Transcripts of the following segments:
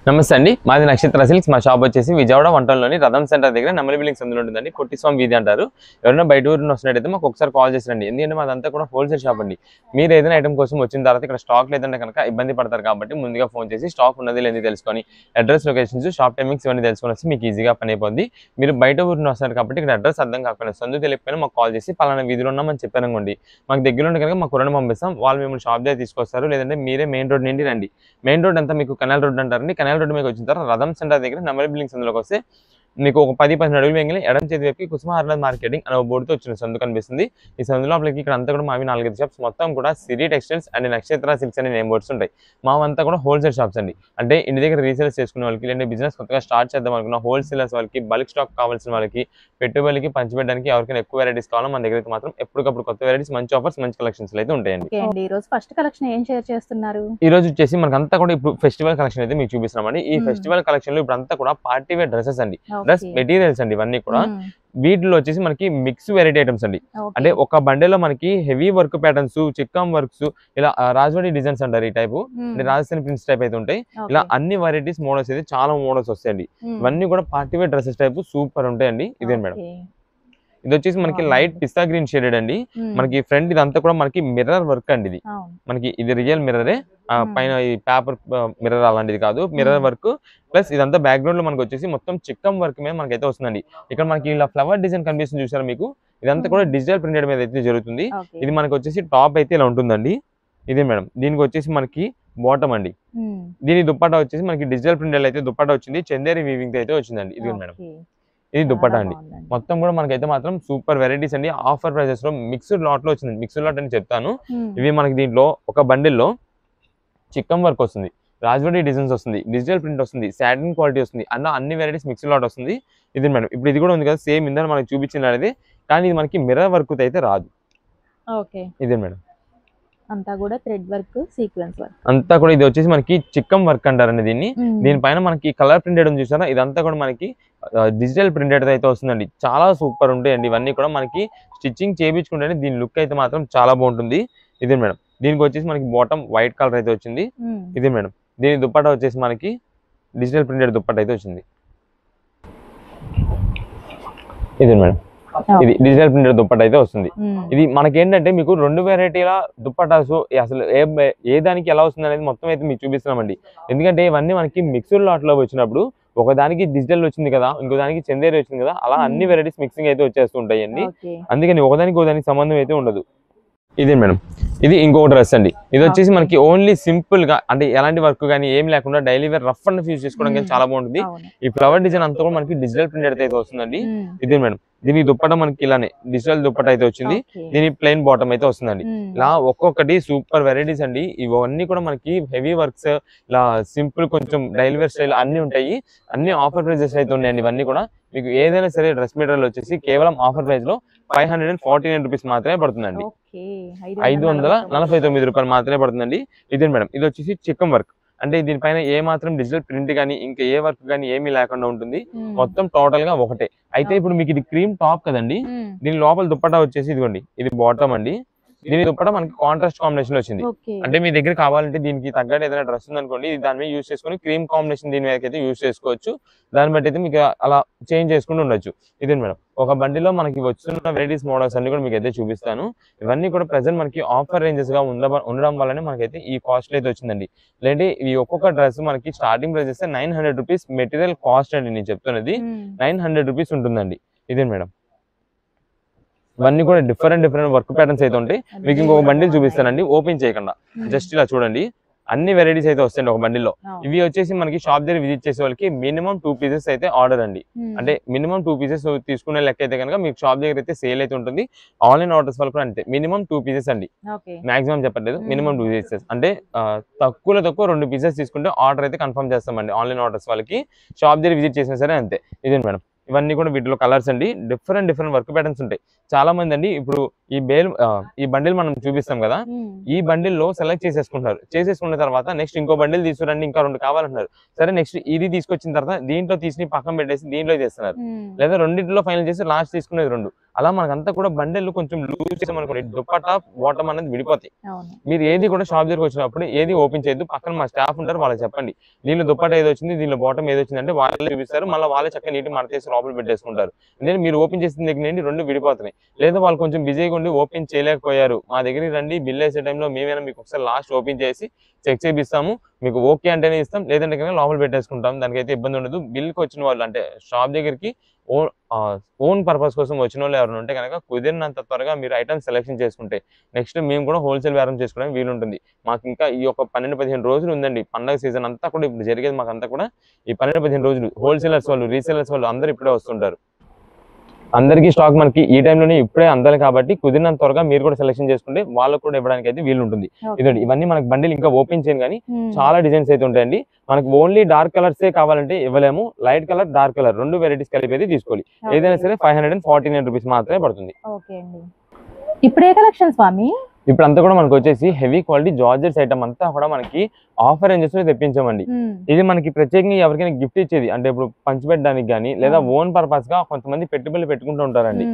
నమస్తే అండి. మాది నక్షత్ర సిల్క్స్. మా షాప్ వచ్చేసి విజయవాడ వంటల్లోని రథం సెంటర్ దగ్గర నెమలి బిల్డింగ్ సందులో ఉంటుందండి. కొట్టిస్వామి వీధి అంటారు. ఎవరైనా బయట ఊరిని వస్తున్నట్టయితే మాకు ఒకసారి కాల్ చేసిరండి. ఎందుకంటే మాదంతా కూడా హోల్సేల్ షాప్ అండి. మీరు ఏదైనా ఐటమ్ కోసం వచ్చిన తర్వాత ఇక్కడ స్టాక్ లేదంటే కనుక ఇబ్బంది పడతారు కాబట్టి ముందుగా ఫోన్ చేసి స్టాక్ ఉన్నది లేని తెలుసుకొని అడ్రస్, లొకేషన్స్, షాప్ టైమింగ్స్ ఇవన్నీ తెలుసుకొని వస్తే మీకు ఈజీగా పని అయిపోద్ది. మీరు బయట ఊరిని వస్తారు కాబట్టి ఇక్కడ అడ్రస్ అర్థం కాకపోయినా సందు తెలియకపోయినా మాకు కాల్ చేసి పలానా వీధిలో ఉన్నామని చెప్పారనుకోండి, మాకు దగ్గర ఉంటే కనుక మాకు కొరణ పంపిస్తాం. వాళ్ళు మిమ్మల్ని షాప్ దగ్గర తీసుకొస్తారు. లేదంటే మీరే మెయిన్ రోడ్ నుండి రండి. మెయిన్ రోడ్ అంతా మీకు కెనాల్ రోడ్ అంటారండి. కెనాల్ రోడ్ మీకు వచ్చిన తర్వాత రథం సెంటర్ దగ్గర నెమలి బిల్డింగ్స్ అందులోకి వస్తే మీకు ఒక 10-15 అడుగులు వెంగిలి ఎడం చేతి వైపు కుసుమహార్లాల్ మార్కెటింగ్ అనే బోర్డుతో వచ్చిన సందు కనిపిస్తుంది. ఈ సందు లోపలికి ఇక్కడ అంతా కూడా మావి 4-5 షాప్స్ మొత్తం కూడా సిరి టెక్స్టైల్స్ అండ్ నక్షత్ర సిల్క్స్ అనే నేమ్ బోర్డ్స్ ఉంటాయి. మావంతా కూడా హోల్సేల్ షాప్స్ అండి. అంటే ఇంటి దగ్గర రీసేల్స్ చేసుకునే వాళ్ళకి, లేదంటే బిజినెస్ కొత్తగా స్టార్ట్ చేద్దాం అనుకున్న హోల్సేలర్స్ వాళ్ళకి, బల్క్ స్టాక్ కావాల్సిన వాళ్ళకి, పెట్టుబడికి పంచిపెట్టడానికి ఎవరికైనా ఎక్కువ వెరైటీస్ కావాలో మన దగ్గర అయితే మాత్రం ఎప్పటికప్పుడు కొత్త వెరైటీస్, మంచి ఆఫర్స్, మంచి కలెక్షన్స్ అయితే ఉంటాయండి. ఈ రోజు ఫస్ట్ కలెక్షన్ ఏం షేర్ చేస్తున్నారు? ఈ రోజు వచ్చేసి మనకంతా కూడా ఇప్పుడు ఫెస్టివల్ కలెక్షన్ అయితే మీకు చూపిస్తున్నామండి. ఈ ఫెస్టివల్ కలెక్షన్ లో ఇప్పుడు అంతా కూడా పార్టీ వేర్ డ్రెస్సెస్ అండి, డ్రెస్ మెటీరియల్స్ అండి. ఇవన్నీ కూడా వీటిలో వచ్చేసి మనకి మిక్స్ వెరైటీ ఐటమ్స్ అండి. అంటే ఒక బండిలో మనకి heavy work patterns, Chikkam works, ఇలా రాజవాడి డిజైన్స్ అంటారు ఈ టైపు, అంటే రాజస్థాన్ ప్రింట్స్ టైప్ అయితే ఉంటాయి. ఇలా అన్ని వెరైటీస్ మోడల్స్ అయితే చాలా మోడల్స్ వస్తాయండి. ఇవన్నీ కూడా party wear dresses type super ఉంటాయండి. ఇదే మేడం, ఇది వచ్చేసి మనకి లైట్ పిస్తా గ్రీన్ షేడెడ్ అండి. మనకి ఫ్రంట్ ఇదంతా కూడా మనకి మిర్రర్ వర్క్ అండి. ఇది మనకి ఇది రియల్ మిర్రరే, పైన ఈ పేపర్ మిర్రర్ అలాంటిది కాదు, మిర్రర్ వర్క్. ప్లస్ ఇదంతా బ్యాక్గ్రౌండ్ లో మనకి వచ్చేసి మొత్తం చిక్కం వర్క్ మీద మనకైతే వస్తుందండి. ఇక్కడ మనకి ఇలా ఫ్లవర్ డిజైన్ కనిపిస్తుంది చూసారా మీకు, ఇదంతా కూడా డిజిటల్ ప్రింటెడ్ మీద అయితే జరుగుతుంది. ఇది మనకి వచ్చేసి టాప్ అయితే ఇలా ఉంటుందండి. ఇదే మేడం, దీనికి వచ్చేసి మనకి బాటమ్ అండి. దీని దుప్పట్టా వచ్చేసి మనకి డిజిటల్ ప్రింటెడ్ అయితే దుప్పట్టా వచ్చింది, చందేరి వీవింగ్ అయితే వచ్చిందండి. ఇది మేడం, ఇది దుప్పట్టా అండి. మొత్తం కూడా మనకైతే మాత్రం సూపర్ వెరైటీస్ అండి. ఆఫర్ ప్రైసెస్ లో మిక్స్డ్ లాట్ లో వచ్చింది. మిక్స్డ్ లాట్ అని చెప్తాను. ఇవి మనకి దీంట్లో ఒక బండిల్లో చిక్కం వర్క్ వస్తుంది, రాజవాడి డిజైన్స్ వస్తుంది, డిజిటల్ ప్రింట్ వస్తుంది, సాటిన్ క్వాలిటీ వస్తుంది, అన్ని వెరైటీస్ మిక్స్డ్ లాట్ వస్తుంది. ఇది మేడం, ఇప్పుడు ఇది కూడా ఉంది కదా సేమ్ ఇందా మనకి చూపించినది, కానీ ఇది మనకి మిర్రర్ వర్క్ అయితే రాదు. ఇదే మేడం, అంతా కూడా థ్రెడ్ వర్క్, సీక్వెన్స్ వర్క్ అంతా కూడా. ఇది వచ్చేసి మనకి చిక్కం వర్క్ అంటారండి దీన్ని. దీనిపైన మనకి కలర్ ప్రింటెడ్ ఉంది చూసారా, ఇదంతా కూడా మనకి డిజిటల్ ప్రింటెడ్ అయితే వస్తుందండి. చాలా సూపర్ ఉంటాయండి ఇవన్నీ కూడా. మనకి స్టిచ్చింగ్ చేయించుకుంటే దీని లుక్ అయితే మాత్రం చాలా బాగుంటుంది. ఇదే మేడం, దీనికి వచ్చేసి మనకి బాటమ్ వైట్ కలర్ అయితే వచ్చింది. ఇదే మేడం, దీని దుప్పట్టా వచ్చేసి మనకి డిజిటల్ ప్రింటెడ్ దుప్పట్టా అయితే వచ్చింది. ఇదే మేడం, ఇది డిజిటల్ ప్రింటెడ్ దుప్పట్టా అయితే వస్తుంది. ఇది మనకి ఏంటంటే మీకు 2 వెరైటీల దుప్పటాస్ అసలు ఏ దానికి ఎలా వస్తుంది అనేది మొత్తం అయితే మీకు చూపిస్తున్నామండి. ఎందుకంటే ఇవన్నీ మనకి మిక్స్డ్ లాట్ లో వచ్చినప్పుడు ఒకదానికి డిజిటల్ వచ్చింది కదా, ఇంకో దానికి చందేరి వచ్చింది కదా, అలా అన్ని వెరైటీస్ మిక్సింగ్ అయితే వచ్చేస్తుంటాయండి. అందుకని ఒకదానికి సంబంధం అయితే ఉండదు. ఇదే మేడం, ఇది ఇంకో డ్రెస్ అండి. ఇది వచ్చేసి మనకి ఓన్లీ సింపుల్ గా, అంటే ఎలాంటి వర్క్ కానీ ఏం లేకుండా daily wear rough and use చేసుకోవడం కానీ చాలా బాగుంటుంది. ఈ ఫ్లవర్ డిజైన్ అంతా కూడా మనకి డిజిటల్ ప్రింటెడ్ అయితే వస్తుందండి. ఇదే మేడం, దీని దుప్పట మనకి ఇలానే డిజిటల్ దుప్పట అయితే వచ్చింది. దీని ప్లెయిన్ బాటమ్ అయితే వస్తుందండి. ఇలా ఒక్కొక్కటి సూపర్ వెరైటీస్ అండి. ఇవన్నీ కూడా మనకి హెవీ వర్క్స్, ఇలా సింపుల్ కొంచెం డైలీ వేర్ స్టైల్ అన్ని ఉంటాయి. అన్ని ఆఫర్ ప్రైజెస్ అయితే ఉన్నాయండి. ఇవన్నీ కూడా మీకు ఏదైనా సరే డ్రెస్ మెటీరియల్ వచ్చేసి కేవలం ఆఫర్ ప్రైస్ లో 549 రూపీస్ మాత్రమే పడుతుందండి. 549 రూపాయలు మాత్రమే పడుతుందండి. ఇదే మేడం, ఇది వచ్చేసి చిక్కం వర్క్. అంటే దీనిపైన ఏ మాత్రం డిజిటల్ ప్రింట్ కానీ ఇంకా ఏ వర్క్ కానీ ఏమీ లేకుండా ఉంటుంది. మొత్తం టోటల్ గా ఒకటే. అయితే ఇప్పుడు మీకు ఇది క్రీమ్ టాప్ కదండి, దీని లోపల దుప్పట్టా వచ్చేసి ఇదిగోండి, ఇది బాటమ్ అండి. దీని దుప్పట్టా మనకి కాంట్రాస్ట్ కాంబినేషన్ లో వచ్చింది. అంటే మీ దగ్గర కావాలంటే దీనికి తగ్గట్టు ఏదైనా డ్రెస్ ఉందనుకోండి, దాని మీద యూజ్ చేసుకుని క్రీమ్ కాంబినేషన్ దీని మీద అయితే యూజ్ చేసుకోవచ్చు. దాన్ని బట్టి అయితే మీకు అలా చేంజ్ చేసుకుంటూ ఉండొచ్చు. ఇదే మేడం, ఒక బండిలో మనకి వస్తున్న వెరైటీస్ మోడల్స్ అన్ని కూడా మీకు అయితే చూపిస్తాను. ఇవన్నీ కూడా ప్రెసెంట్ మనకి ఆఫర్ రేంజెస్ గా ఉండడం వల్లనే మనకైతే ఈ కాస్ట్ అయితే వచ్చిందండి. లేదంటే ఈ ఒక్కొక్క డ్రెస్ మనకి స్టార్టింగ్ ప్రైస్ అయితే 900 రూపీస్ మెటీరియల్ కాస్ట్ అండి. నేను చెప్తున్నది 900 రూపీస్ ఉంటుందండి. ఇదే మేడం, ఇవన్నీ కూడా డిఫరెంట్ వర్క్ ప్యాటర్న్స్ అయితే ఉంటాయి. మీకు ఇంకొక బండిల్ చూపిస్తానండి, ఓపెన్ చేయకుండా జస్ట్ ఇలా చూడండి. అన్ని వెరైటీస్ అయితే వస్తాయండి ఒక బండిల్లో. ఇవి వచ్చేసి మనకి షాప్ దగ్గర విజిట్ చేసే వాళ్ళకి మినిమం 2 పీసెస్ అయితే ఆర్డర్ అండి. అంటే మినిమం 2 పీసెస్ తీసుకునే లెక్క అయితే కనుక మీకు షాప్ దగ్గర అయితే సేల్ అయితే ఉంటుంది. ఆన్లైన్ ఆర్డర్స్ వాళ్ళు కూడా అంతే, మినిమం 2 పీసెస్ అండి. మాక్సిమం చెప్పట్లేదు, మినిమం 2 పీసెస్. అంటే తక్కువ 2 పీసెస్ తీసుకుంటే ఆర్డర్ అయితే కన్ఫర్మ్ చేస్తామండి ఆన్లైన్ ఆర్డర్స్ వాళ్ళకి. షాప్ దగ్గర విజిట్ చేసినా సరే అంతే. ఇదే మేడం, ఇవన్నీ కూడా వీటిలో కలర్స్ అండి. డిఫరెంట్ వర్క్ ప్యాటర్న్స్ ఉంటాయి. చాలా మంది అండి ఇప్పుడు ఈ బండిల్ మనం చూపిస్తాం కదా, ఈ బండిల్ లో సెలెక్ట్ చేసేసుకున్న తర్వాత నెక్స్ట్ ఇంకో బండిల్ తీసుకురండి, ఇంకా 2 కావాలంటున్నారు. సరే నెక్స్ట్ ఇది తీసుకొచ్చిన తర్వాత దీంట్లో తీసి పక్కన పెట్టేసి దీంట్లో చేస్తున్నారు, లేదా రెండింటిలో ఫైనల్ చేసి లాస్ట్ తీసుకునేది 2. అలా మనకంతా కూడా బండిల్ కొంచెం లూజ్ చేసామనుకోండి, దుపట్టా బాటమ్ అనేది విడిపోతాయి. మీరు ఏది కూడా షాప్ దగ్గరకు వచ్చినప్పుడు ఏది ఓపెన్ చేయొద్దు. పక్కన మా స్టాఫ్ ఉంటారు, వాళ్ళకి చెప్పండి దీనిలో దుపట్టా ఏది వచ్చింది, దీనిలో బాటమ్ ఏది వచ్చింది అంటే వాళ్ళే చూపిస్తారు. మళ్ళీ వాళ్ళే చక్కగా నీటి మడతేసి లోపల పెట్టేసుకుంటారు. ఎందుకంటే మీరు ఓపెన్ చేసిన దగ్గర నుండి 2 విడిపోతున్నాయి. లేదా వాళ్ళు కొంచెం బిజీగా ఉండి ఓపెన్ చేయలేకపోయారు, మా దగ్గరికి రండి, బిల్ వేసే టైంలో మేమైనా మీకు ఒకసారి లాస్ట్ ఓపెన్ చేసి చెక్ చేపిస్తాము. మీకు ఓకే అంటేనే ఇస్తాం, లేదంటే కనుక లోపల పెట్టేసుకుంటాం. దానికైతే ఇబ్బంది ఉండదు. బిల్కి వచ్చిన వాళ్ళు అంటే షాప్ దగ్గరికి ఓన్ పర్పస్ కోసం వచ్చిన వాళ్ళు ఎవరైనా ఉంటే కనుక కుదిరినంత త్వరగా మీరు ఐటమ్స్ సెలెక్షన్ చేసుకుంటే నెక్స్ట్ మేము కూడా హోల్సేల్ వ్యాపారం చేసుకోవడానికి వీలుంటుంది. మాకు ఇంకా ఈ ఒక 12-15 రోజులు ఉందండి. పండగ సీజన్ అంతా కూడా ఇప్పుడు జరిగేది మాకంతా కూడా ఈ 12-15 రోజులు. హోల్సేలర్స్ వాళ్ళు, రీసేలర్స్ వాళ్ళు అందరూ ఇప్పుడే వస్తుంటారు. అందరికీ స్టాక్ మనకి ఈ టైంలోనే ఇప్పుడే అందాలి కాబట్టి కుదిరినంత త్వరగా మీరు కూడా సెలెక్షన్ చేసుకుంటే వాళ్ళకు కూడా ఇవ్వడానికి అయితే వీలు ఉంటుంది. ఇదండి, ఇవన్నీ మనకి బండిల్ ఇంకా ఓపెన్ చేయను కానీ చాలా డిజైన్స్ అయితే ఉంటాయండి. మనకి ఓన్లీ డార్క్ కలర్సే కావాలంటే ఇవ్వలేము, light colour, dark colour 2 varieties కలిపి అయితే తీసుకోవాలి. ఏదైనా సరే 549 రూపీస్ మాత్రమే పడుతుంది. ఇప్పుడు ఏ కలెక్షన్ స్వామి? ఇప్పుడు అంతా కూడా మనకు వచ్చేసి హెవీ క్వాలిటీ జార్జెట్స్ ఐటమ్ అంతా కూడా మనకి ఆఫర్ రేంజెస్ లో తెప్పించామండి. ఇది మనకి ప్రత్యేకంగా ఎవరికైనా గిఫ్ట్ ఇచ్చేది, అంటే ఇప్పుడు పంచిపెట్టడానికి కానీ లేదా ఓన్ పర్పస్ గా కొంతమంది పెట్టుబడులు పెట్టుకుంటూ ఉంటారండి.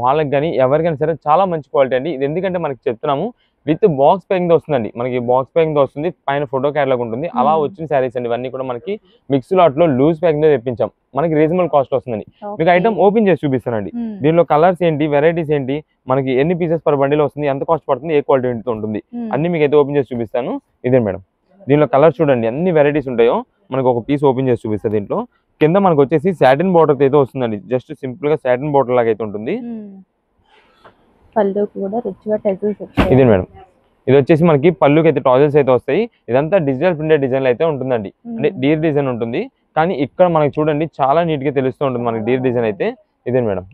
వాళ్ళకి కానీ ఎవరికైనా సరే చాలా మంచి క్వాలిటీ అండి. ఇది ఎందుకంటే మనకి చెప్తున్నాము విత్ బాక్స్ ప్యాకింగ్ తో వస్తుందండి. మనకి బాక్స్ ప్యాకింగ్ తో వస్తుంది, పైన ఫోటో క్యాటలాగ్ ఉంటుంది. అలా వచ్చిన శారీస్ అండి ఇవన్నీ కూడా మనకి మిక్స్ లాట్ లో లూజ్ ప్యాకింగ్ తో తెప్పించాం. మనకి రీజనబుల్ కాస్ట్ వస్తుందండి. మీకు ఐటమ్ ఓపెన్ చేసి చూపిస్తానండి. దీనిలో కలర్స్ ఏంటి, వెరైటీస్ ఏంటి, మనకి ఎన్ని పీసెస్ పర్ బండిల్ వస్తుంది, ఎంత కాస్ట్ పడుతుంది, ఏ క్వాలిటీ ఉంటుంది అన్ని మీకు అయితే ఓపెన్ చేసి చూపిస్తాను. ఇదే మేడం, దీనిలో కలర్స్ చూడండి ఎన్ని వెరైటీస్ ఉంటాయో. మనకు ఒక పీస్ ఓపెన్ చేసి చూపిస్తుంది. దీంట్లో కింద మనకు వచ్చేసి సాటిన్ బోర్డర్ అయితే వస్తుందండి. జస్ట్ సింపుల్ గా సాటిన్ బోర్డర్ లాగా అయితే ఉంటుంది. ఇదే మేడం, ఇది వచ్చేసి మనకి పళ్ళుకి అయితే టాజల్స్ అయితే వస్తాయి. ఇదంతా డిజిటల్ ప్రింటెడ్ డిజైన్ అయితే ఉంటుందండి. అంటే డీర్ డిజైన్ ఉంటుంది, కానీ ఇక్కడ మనకి చూడండి చాలా నీట్ గా తెలుస్తూ ఉంటుంది మనకి డీర్ డిజైన్ అయితే. ఇదే మేడం,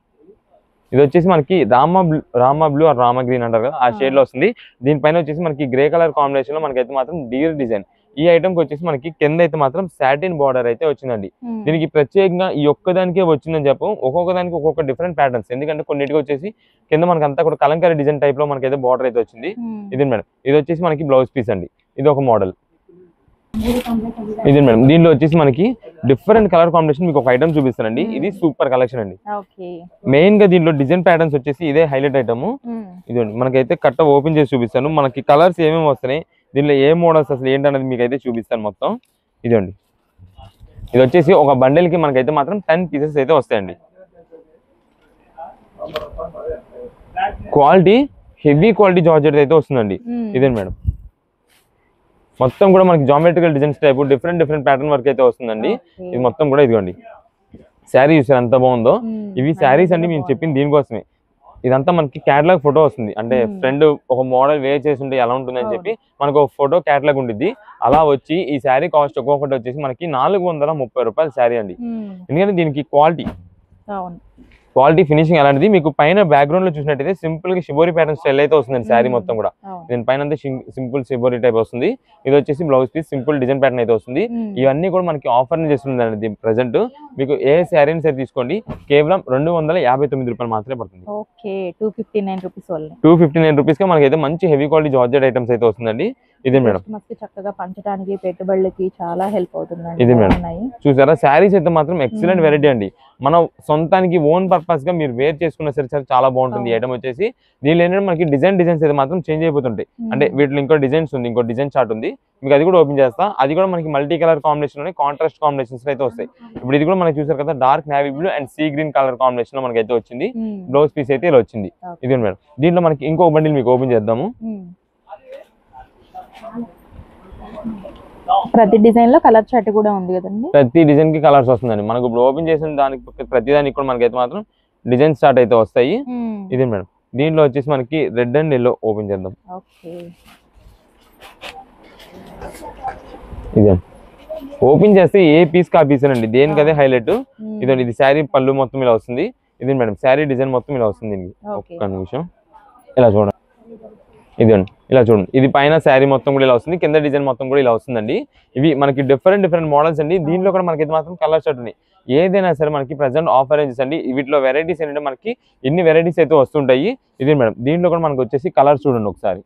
ఇది వచ్చేసి మనకి Rama blue or Rama green అంటారు కదా, ఆ షేడ్ లో వస్తుంది. దీనిపైన వచ్చేసి మనకి గ్రే కలర్ కాంబినేషన్ లో మనకైతే మాత్రం డీర్ డిజైన్. ఈ ఐటమ్ కి వచ్చేసి మనకి కింద అయితే మాత్రం సాటిన్ బార్డర్ అయితే వచ్చిందండి. దీనికి ప్రత్యేకంగా ఈ ఒక్కదానికే వచ్చిందని చెప్పు, ఒక్కొక్క దానికి ఒక్కొక్క డిఫరెంట్ ప్యాటర్న్స్. ఎందుకంటే కొన్నిటికి వచ్చేసి కింద మనకి అంతా కూడా కలంకారీ డిజైన్ టైప్ లో మనకైతే బార్డర్ అయితే వచ్చింది. ఇది మేడం, ఇది వచ్చేసి మనకి బ్లౌజ్ పీస్ అండి. ఇది ఒక మోడల్. ఇది మేడం, దీనిలో వచ్చేసి మనకి డిఫరెంట్ కలర్ కాంబినేషన్ మీకు ఒక ఐటమ్ చూపిస్తానండి. ఇది సూపర్ కలెక్షన్ అండి. మెయిన్ గా దీంట్లో డిజైన్ ప్యాటర్న్స్ వచ్చేసి ఇదే హైలైట్ ఐటమ్. ఇదండి, మనకైతే కట్ట ఓపెన్ చేసి చూపిస్తాను. మనకి కలర్స్ ఏమేమి వస్తున్నాయి, దీనిలో ఏ మోడల్స్ అసలు ఏంటనేది మీకు అయితే చూపిస్తాను మొత్తం. ఇదండి, ఇది వచ్చేసి ఒక బండిల్ కి మనకైతే మాత్రం 10 పీసెస్ అయితే వస్తాయండి. క్వాలిటీ హెవీ క్వాలిటీ జార్జెట్ అయితే వస్తుందండి. ఇదే మేడం, మొత్తం కూడా మనకి geometrical designs type different pattern work అయితే వస్తుందండి. ఇది మొత్తం కూడా ఇదిగోండి, శారీ చూసారు ఎంత బాగుందో. ఇవి శారీస్ అండి మేము చెప్పింది దీనికోసమే. ఇదంతా మనకి క్యాటలాగ్ ఫోటో వస్తుంది, అంటే ఫ్రెండ్ ఒక మోడల్ వేర్ చేసి ఉంటే ఎలా ఉంటుంది అని చెప్పి మనకు ఒక ఫోటో క్యాటలాగ్ ఉంటుంది. అలా వచ్చి ఈ శారీ కాస్ట్ ఒక్కొక్కటి వచ్చేసి మనకి 430 రూపాయల శారీ అండి. ఎందుకంటే దీనికి క్వాలిటీ ఫినిషింగ్ అలాంటిది. మీకు పైన బ్యాక్గ్రౌండ్ లో చూసినట్టయితే సింపుల్ గా షిబోరి ప్యాటర్న్ స్టైల్ అయితే వస్తుందండి శారీ మొత్తం కూడా. దీని పైన సింపుల్ షిబోరి టైప్ వస్తుంది. ఇది వచ్చేసి blouse piece simple design pattern అయితే వస్తుంది. ఇవన్నీ కూడా మనకి ఆఫర్ చేస్తుందండి. ప్రెసెంట్ మీకు ఏ శారీని సరే తీసుకోండి, కేవలం 259 రూపాయలు మాత్రమే పడుతుంది. 259 రూపీస్ గా మనకైతే మంచి హెవీ క్వాలిటీ జార్జెట్ ఐటమ్స్ అయితే వస్తుందండి. ఇదే మేడం, చక్కగా పంచడానికి పెట్టుబడులకి చాలా హెల్ప్ అవుతుందండి. ఇదే మేడం, చూసారా శారీస్ అయితే మాత్రం ఎక్సలెంట్ వెరైటీ అండి. మనం సొంతానికి ఓన్ పర్పస్ గా మీరు వేర్ చేసుకున్న సరే చాలా బాగుంటుంది. ఐటమ్ వచ్చేసి దీనిలో ఏంటంటే మనకి డిజైన్స్ అయితే మాత్రం చేంజ్ అయిపోతుంటాయి. అంటే వీటిలో ఇంకో డిజైన్స్ ఉంది, ఇంకో డిజైన్ చార్ట్ ఉంది, మీకు అది కూడా ఓపెన్ చేస్తా. అది కూడా మనకి మల్టీ కలర్ కాంబినేషన్ లోనే కాంట్రాస్ట్ కాంబినేషన్స్ అయితే వస్తాయి. ఇప్పుడు ఇది కూడా మనకి చూసారు కదా, dark navy blue and sea green colour combination లో మనకి అయితే వచ్చింది. బ్లౌజ్ పీస్ అయితే ఇలా వచ్చింది. ఇది మేడం, దీంట్లో మనకి ఇంకో బండిల్ మీకు ఓపెన్ చేద్దాము. ప్రతి డిజైన్ లో కలర్ చార్ట్ కూడా ఉంది కదండి. ప్రతి డిజైన్ కి కలర్స్ వస్తుందండి. మనకు ఇప్పుడు ఓపెన్ చేసిన దానికి ప్రతి దానికి కూడా మనకైతే మాత్రం డిజైన్ స్టార్ట్ అయితే వస్తాయి. ఇదే మేడం, దీంట్లో వచ్చేసి మనకి రెడ్ అండ్ ఎల్లో ఓపెన్ చేద్దాం. ఇదే ఓపెన్ చేస్తే ఏ పీస్ కా పీస్ అండి, దేనికి అదే హైలైట్. ఇదండి, ఇది శారీ పళ్ళు మొత్తం ఇలా వస్తుంది. ఇది మేడం శారీ డిజైన్ మొత్తం ఇలా వస్తుంది. దీనికి ఒక్క నిమిషం ఇలా చూడండి. ఇదండి ఇలా చూడండి, ఇది పైన శారీ మొత్తం కూడా ఇలా వస్తుంది, కింద డిజైన్ మొత్తం కూడా ఇలా వస్తుందండి. ఇవి మనకి డిఫరెంట్ మోడల్స్ అండి. దీంట్లో కూడా మనకి మాత్రం కలర్ షర్ట్ ఉన్నాయి. ఏదైనా సరే మనకి ప్రెసెంట్ ఆఫర్ రేంజెస్ అండి. వీటిలో వెరైటీస్ ఏంటంటే మనకి ఇన్ని వెరైటీస్ అయితే వస్తుంటాయి. ఇది మేడం, దీంట్లో కూడా మనకి వచ్చేసి కలర్ చూడండి ఒకసారి.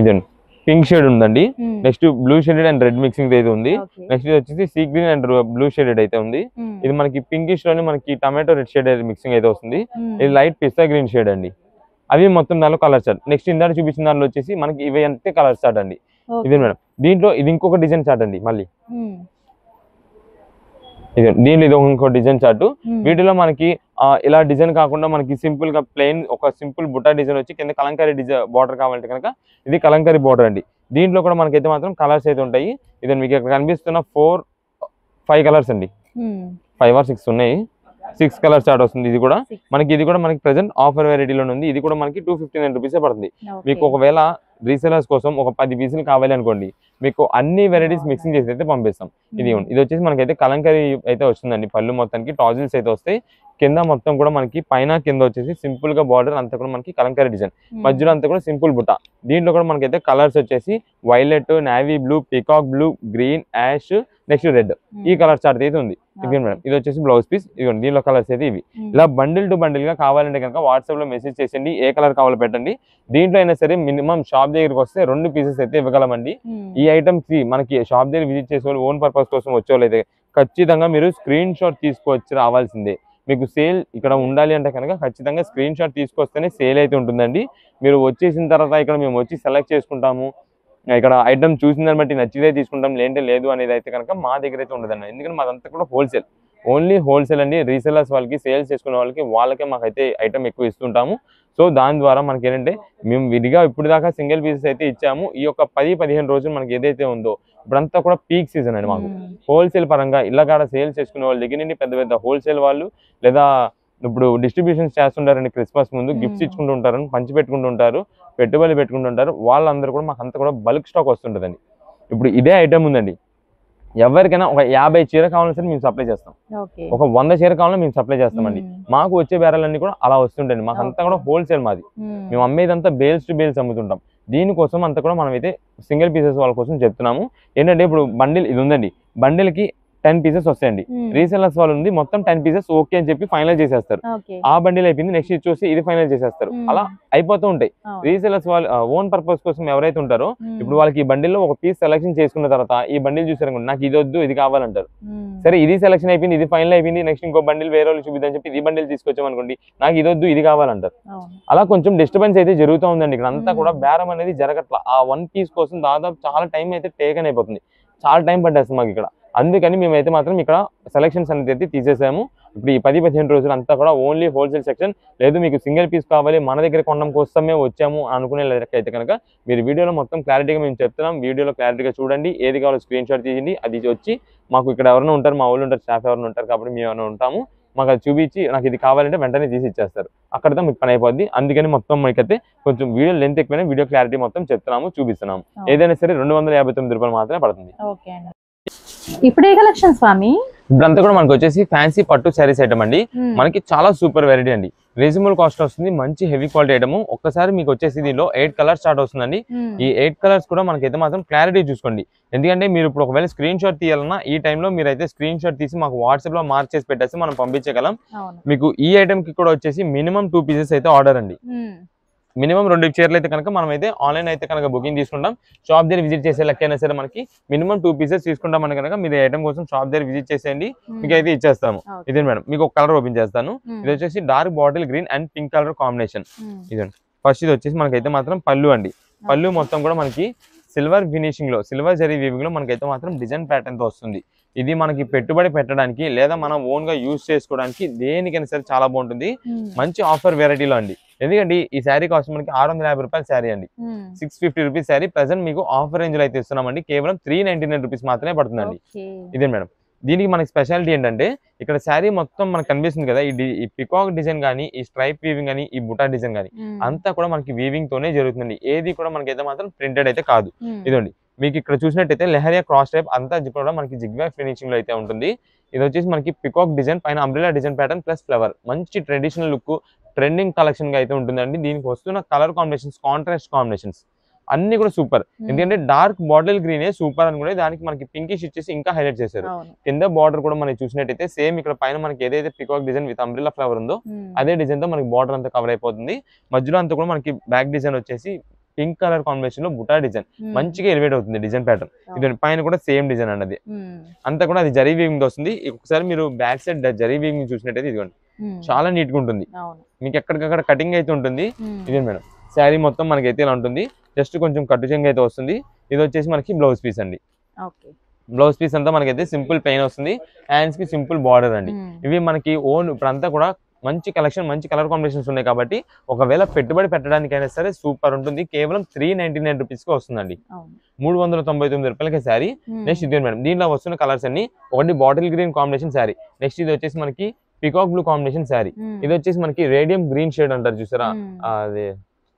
ఇదండి పింక్ షేడ్ ఉందండి, next blue shaded and red mixing అయితే ఉంది, నెక్స్ట్ ఇది వచ్చేసి sea green and blue shaded అయితే ఉంది. ఇది మనకి పింకిష్ లోనే మనకి టమాటో రెడ్ షేడ్ మిక్సింగ్ అయితే వస్తుంది. ఇది లైట్ పిస్తా గ్రీన్ షేడ్ అండి. అవి మొత్తం దానిలో కలర్ చార్ట్. నెక్స్ట్ ఇందాక చూపించిన దానిలో వచ్చేసి మనకి ఇవి అంతే కలర్ చార్ట్ అండి. ఇదే మేడం, దీంట్లో ఇది ఇంకొక డిజైన్ చార్ట్ అండి. మళ్ళీ దీంట్లో ఇది ఇంకో డిజైన్ చార్ట్. వీటిలో మనకి ఇలా డిజైన్ కాకుండా మనకి సింపుల్ గా ప్లెయిన్ ఒక సింపుల్ బుట్టా డిజైన్ వచ్చి కింద కలంకారీ డిజైన్ బార్డర్ కావాలంటే కనుక ఇది కలంకారీ బార్డర్ అండి. దీంట్లో కూడా మనకైతే మాత్రం కలర్స్ అయితే ఉంటాయి. ఇది మీకు ఇక్కడ కనిపిస్తున్న 5 కలర్స్ అండి, 5 or 6 ఉన్నాయి. 6 కలర్ చార్ట్ వస్తుంది. ఇది కూడా మనకి ప్రెసెంట్ ఆఫర్ వెరైటీలో ఉంది. ఇది కూడా మనకి 259 రూపీస్ పడుతుంది. మీకు ఒకవేళ రీసెలర్స్ కోసం ఒక 10 పీసులు కావాలి అనుకోండి, మీకు అన్ని వెరైటీస్ మిక్సింగ్ చేసి అయితే పంపిస్తాం. ఇది వచ్చేసి మనకైతే కలంకారీ అయితే వస్తుందండి. పళ్ళు మొత్తానికి టాజిల్స్ అయితే వస్తాయి. కింద మొత్తం కూడా మనకి పైన కింద వచ్చేసి సింపుల్ గా బార్డర్ అంతా కూడా మనకి కలంకారీ డిజైన్, మధ్యలో అంతా కూడా సింపుల్ బుట్ట. దీంట్లో కూడా మనకైతే కలర్స్ వచ్చేసి violet, navy blue, peacock blue, green, ash, next red, ఈ కలర్ చార్ట్ అయితే ఉంది. ఇది మేడం, ఇది వచ్చేసి బ్లౌజ్ పీస్. ఇదిగోండి దీనిలో కలర్స్ అయితే ఇవి. ఇలా బండిల్ టు బండిల్ గా కావాలంటే కనుక వాట్సాప్ లో మెసేజ్ చేసేయండి, ఏ కలర్ కావాలో పెట్టండి. దీంట్లో అయినా సరే మినిమం షాప్ దగ్గరికి వస్తే 2 పీసెస్ అయితే ఇవ్వగలమండి. ఈ ఐటమ్స్ కి మనకి షాప్ దగ్గర విజిట్ చేసే వాళ్ళు, ఓన్ పర్పస్ కోసం వచ్చేవాళ్ళు అయితే ఖచ్చితంగా మీరు స్క్రీన్ షాట్ తీసుకొచ్చి రావాల్సిందే. మీకు సేల్ ఇక్కడ ఉండాలి అంటే కనుక ఖచ్చితంగా స్క్రీన్ షాట్ తీసుకొస్తేనే సేల్ అయితే ఉంటుందండి. మీరు వచ్చేసిన తర్వాత ఇక్కడ మేము వచ్చి సెలెక్ట్ చేసుకుంటాము, ఇక్కడ ఐటమ్ చూసిన దాన్ని బట్టి నచ్చితే తీసుకుంటాం, లేదంటే లేదు అనేది అయితే కనుక మా దగ్గర అయితే ఉండదండి. ఎందుకంటే మాదంతా కూడా హోల్సేల్, ఓన్లీ హోల్సేల్ అండి. రీసెలర్స్ వాళ్ళకి, సేల్స్ చేసుకునే వాళ్ళకే మాకైతే ఐటమ్ ఎక్కువ ఇస్తుంటాము. సో దాని ద్వారా మనకి ఏంటంటే మేము విడిగా ఇప్పుడు దాకా సింగిల్ పీసెస్ అయితే ఇచ్చాము. ఈ యొక్క 10-15 రోజులు మనకి ఏదైతే ఉందో ఇప్పుడంతా కూడా పీక్ సీజన్ అండి. మాకు హోల్సేల్ పరంగా ఇళ్ళకాడ సేల్స్ చేసుకునే వాళ్ళ దగ్గర నుండి పెద్ద హోల్సేల్ వాళ్ళు, లేదా ఇప్పుడు డిస్ట్రిబ్యూషన్స్ చేస్తుంటారండి. క్రిస్మస్ ముందు గిఫ్ట్స్ ఇచ్చుకుంటూ ఉంటారు, పంచి పెట్టుకుంటూ ఉంటారు, పెట్టుబడులు పెట్టుకుంటుంటారు. వాళ్ళందరూ కూడా మాకు అంతా కూడా బల్క్ స్టాక్ వస్తుంటుందండి. ఇప్పుడు ఇదే ఐటమ్ ఉందండి, ఎవరికైనా ఒక 50 చీర కావాలని సరే మేము సప్లై చేస్తాం, ఒక 100 చీర కావాలని మేము సప్లై చేస్తామండి. మాకు వచ్చే బేరాలన్నీ కూడా అలా వస్తుంటాయి. మాకు అంతా కూడా హోల్సేల్ మాది. మేము అమ్మేదంతా బేల్స్ టు బేల్స్ అమ్ముతుంటాం. దీనికోసం అంతా కూడా మనమైతే సింగిల్ పీసెస్ వాళ్ళ కోసం చెప్తున్నాము. ఏంటంటే ఇప్పుడు బండిల్ ఇది ఉందండి, బండిల్కి 10 పీసెస్ వస్తాయండి. రీసెలర్స్ వాళ్ళు ఉంది మొత్తం 10 పీసెస్ ఓకే అని చెప్పి ఫైనల్ చేసేస్తారు. ఆ బండిల్ అయిపోయింది, నెక్స్ట్ ఇది చూసి ఇది ఫైనల్ చేసేస్తారు. అలా అయిపోతూ ఉంటాయి. రీసెలర్స్ వాళ్ళు ఓన్ పర్పస్ కోసం ఎవరైతే ఉంటారో ఇప్పుడు వాళ్ళకి ఈ బండిల్లో ఒక పీస్ సెలెక్షన్ చేసుకున్న తర్వాత ఈ బండిల్ చూసారు, నాకు ఇది వద్దు ఇది కావాలంటారు. సరే ఇది సెలెక్షన్ అయిపోయింది, ఇది ఫైనల్ అయిపోయింది, నెక్స్ట్ ఇంకో బండిల్ వేరే వాళ్ళు చూపిద్దని చెప్పి ఇది బండిల్ తీసుకొచ్చామనుకోండి, నాకు ఇది వద్దు ఇది కావాలంటారు. అలా కొంచెం డిస్టర్బెన్స్ అయితే జరుగుతూ ఉందండి. ఇక్కడ అంతా కూడా బేరం అనేది జరగట్లా. ఆ 1 పీస్ కోసం దాదాపు చాలా టైం అయితే టేకన్ అయిపోతుంది, చాలా టైం పట్టేస్తుంది మాకు ఇక్కడ. అందుకని మేమైతే మాత్రం ఇక్కడ సెలక్షన్స్ అనేది అయితే తీసేసాము. ఇప్పుడు ఈ 10-15 రోజులు అంతా కూడా ఓన్లీ హోల్సేల్ సెక్షన్. లేదు మీకు సింగిల్ పీస్ కావాలి, మన దగ్గర కొనడం కోసమే వచ్చాము అనుకునే అయితే కనుక మీరు వీడియోలో మొత్తం క్లారిటీగా మేము చెప్తున్నాం, వీడియోలో క్లారిటీగా చూడండి, ఏది కావాలో స్క్రీన్ షాట్ తీయండి. అది వచ్చి మాకు ఇక్కడ ఎవరైనా ఉంటారు, మా వాళ్ళు ఉంటారు, స్టాఫ్ ఎవరైనా ఉంటారు, కాబట్టి మేము ఎవరైనా ఉంటాము, మాకు అది చూపించి నాకు ఇది కావాలంటే వెంటనే తీసి ఇచ్చేస్తారు. అక్కడితో మీకు పని అయిపోద్ది. అందుకని మొత్తం మీకైతే కొంచెం వీడియో లెంత్ ఎక్కువైనా వీడియో క్లారిటీ మొత్తం చెప్తున్నాము, చూపిస్తున్నాము. ఏదైనా సరే 259 రూపాయలు మాత్రమే పడుతుంది. ఇప్పుడు ఏ కలెక్షన్ స్వామి? ఇప్పుడంతా కూడా మనకు వచ్చేసి ఫ్యాన్సీ పట్టు శారీస్ ఐటమ్ అండి. మనకి చాలా సూపర్ వెరైటీ అండి, రీజనబుల్ కాస్ట్ వస్తుంది, మంచి హెవీ క్వాలిటీ ఐటమ్. ఒక్కసారి మీకు వచ్చేసి దీనిలో 8 కలర్స్ స్టార్ట్ వస్తుందండి. ఈ 8 కలర్స్ కూడా మనకైతే మాత్రం క్లారిటీ చూసుకోండి. ఎందుకంటే మీరు ఇప్పుడు ఒకవేళ స్క్రీన్ షాట్ తీయాలన్నా ఈ టైంలో మీరైతే స్క్రీన్ షాట్ తీసి మాకు వాట్సాప్ లో మార్క్ చేసి పెట్టేసి మనం పంపించగలం. మీకు ఈ ఐటమ్ కి కూడా వచ్చేసి మినిమం 2 పీసెస్ అయితే ఆర్డర్ అండి. మినిమం 2 చీరలు అయితే కనుక మనమైతే ఆన్లైన్ అయితే కనుక బుకింగ్ తీసుకుంటాం. షాప్ దగ్గర విజిట్ చేసే లెక్కైనా సరే మనకి మినిమం 2 పీసెస్ తీసుకుంటాం అని కనుక మీరు ఐటమ్ కోసం షాప్ దగ్గర విజిట్ చేసేయండి, మీకు అయితే ఇచ్చేస్తాము. ఇదే మేడం, మీకు ఒక కలర్ ఓపెన్ చేస్తాను. ఇది వచ్చేసి dark bottle green and pink colour combination. ఇదండి ఫస్ట్. ఇది వచ్చేసి మనకైతే మాత్రం పళ్ళు అండి. పళ్ళు మొత్తం కూడా మనకి సిల్వర్ ఫినిషింగ్ లో, సిల్వర్ జరీ వీవింగ్ లో మనకైతే మాత్రం డిజైన్ ప్యాటర్న్ తో వస్తుంది. ఇది మనకి పెట్టుబడి పెట్టడానికి లేదా మనం ఓన్ గా యూజ్ చేసుకోవడానికి దేనికైనా సరే చాలా బాగుంటుంది. మంచి ఆఫర్ వెరైటీలో అండి. ఎందుకంటే ఈ శారీ కాస్ట్ మనకి 650 రూపాయల శారీ అండి, 650 రూపీస్ శారీ ప్రెసెంట్ మీకు ఆఫర్ రేంజ్ లో అయితే ఇస్తున్నామండి. కేవలం 399 రూపీస్ మాత్రమే పడుతుందండి. ఇదే మేడం, దీనికి మనకి స్పెషాలిటీ ఏంటంటే ఇక్కడ శారీ మొత్తం మనకు కనిపిస్తుంది కదా, ఈ పికాక్ డిజైన్ కానీ, ఈ స్ట్రైప్ వీవింగ్ కానీ, ఈ బుటా డిజైన్ కానీ అంతా కూడా మనకి వీవింగ్ తోనే జరుగుతుందండి. ఏది కూడా మనకైతే మాత్రం ప్రింటెడ్ అయితే కాదు. ఇదండి మీకు ఇక్కడ చూసినట్టయితే లెహరియా క్రాస్ టైప్ అంతా కూడా మనకి జిగ్జాగ్ ఫినిషింగ్ లో అయితే ఉంటుంది. ఇది వచ్చేసి మనకి పికాక్ డిజైన్ పైన umbrella design pattern plus flower, మంచి ట్రెడిషనల్ లుక్ ట్రెండింగ్ కలెక్షన్ గా అయితే ఉంటుందండి. దీనికి వస్తున్న కలర్ కాంబినేషన్స్, కాంట్రాస్ట్ కాంబినేషన్స్ అన్ని కూడా సూపర్. ఎందుకంటే డార్క్ బాటిల్ గ్రీనే సూపర్ అని కూడా దానికి మనకి పింకిష్ ఇచ్చేసి ఇంకా హైలైట్ చేశారు. కింద బార్డర్ కూడా మనకి చూసినట్టయితే సేమ్ ఇక్కడ పైన మనకి ఏదైతే peacock design with umbrella flower ఉందో అదే డిజైన్ తో మనకి బార్డర్ అంతా కవర్ అయిపోతుంది. మధ్యలో అంతా కూడా మనకి బ్యాక్ డిజైన్ వచ్చేసి పింక్ కలర్ కాంబినేషన్ లో బుటా డిజైన్ మంచిగా ఎలివేట్ అవుతుంది డిజైన్ ప్యాటర్న్. ఇది పైన కూడా సేమ్ డిజైన్ అన్నది అంతా కూడా అది జరీ వీవింగ్ వస్తుంది. ఒకసారి మీరు బ్యాక్ సైడ్ జరీ వీవింగ్ చూసినట్టయితే ఇదిగోండి చాలా నీట్ గా ఉంటుంది. మీకు ఎక్కడికక్కడ కటింగ్ అయితే ఉంటుంది. ఇదే మేడం శారీ మొత్తం మనకైతే ఇలా ఉంటుంది. జస్ట్ కొంచెం కట్టు చెంగు అయితే వస్తుంది. ఇది వచ్చేసి మనకి బ్లౌజ్ పీస్ అండి. బ్లౌజ్ పీస్ అంతా మనకైతే సింపుల్ పెయిన్ వస్తుంది. హ్యాండ్స్ కి సింపుల్ బార్డర్ అండి. ఇవి మనకి ఓన్ ఇప్పుడంతా కూడా మంచి కలెక్షన్, మంచి కలర్ కాంబినేషన్స్ ఉన్నాయి కాబట్టి ఒకవేళ పెట్టుబడి పెట్టడానికైనా సరే సూపర్ ఉంటుంది. కేవలం 399 రూపీస్ కి వస్తుందండి. 399 రూపాయలకి శారీ. నెక్స్ట్ ఇది మేడం దీంట్లో వస్తున్న కలర్స్ అన్ని ఒకటి bottle green combination sari. Next ఇది వచ్చేసి మనకి పికాక్ బ్లూ కాంబినేషన్ శారీ. ఇది వచ్చేసి మనకి రేడియం గ్రీన్ షేడ్ అంటారు చూసారా, అదే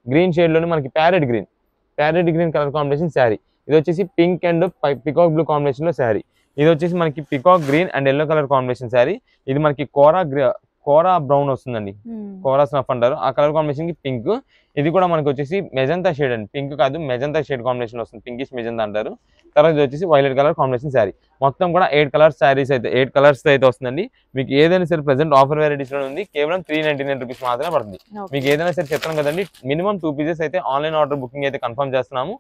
గ్రీన్ షేడ్ లోనే మనకి parrot green colour combination sari. ఇది వచ్చేసి pink and peacock blue combination లో శారీ. ఇది వచ్చేసి మనకి peacock green and yellow colour combination sari. ఇది మనకి కోరా బ్రౌన్ వస్తుందండి, కోరా స్నఫ్ అంటారు. ఆ కలర్ కాంబినేషన్ కి పింక్. ఇది కూడా మనకి వచ్చేసి మెజంతా షేడ్ అండి, పింక్ కాదు మెజంతా షేడ్ కాంబినేషన్ వస్తుంది, పింకిష్ మెజంతా అంటారు. తర్వాత ఇది వచ్చేసి వైలెట్ కలర్ కాంబినేషన్ శారీ. మొత్తం కూడా 8 కలర్స్ శారీస్ అయితే 8 కలర్స్ అయితే వస్తుందండి. మీకు ఏదైనా సరే ప్రెసెంట్ ఆఫర్ వెరైటీస్ లో ఉంది. కేవలం 399 రూపీస్ మాత్రమే పడుతుంది. మీకు ఏదైనా సరే చెప్తాను కదండి, మినిమం 2 పీసెస్ అయితే ఆన్లైన్ ఆర్డర్ బుకింగ్ అయితే కన్ఫర్మ్ చేస్తున్నాము.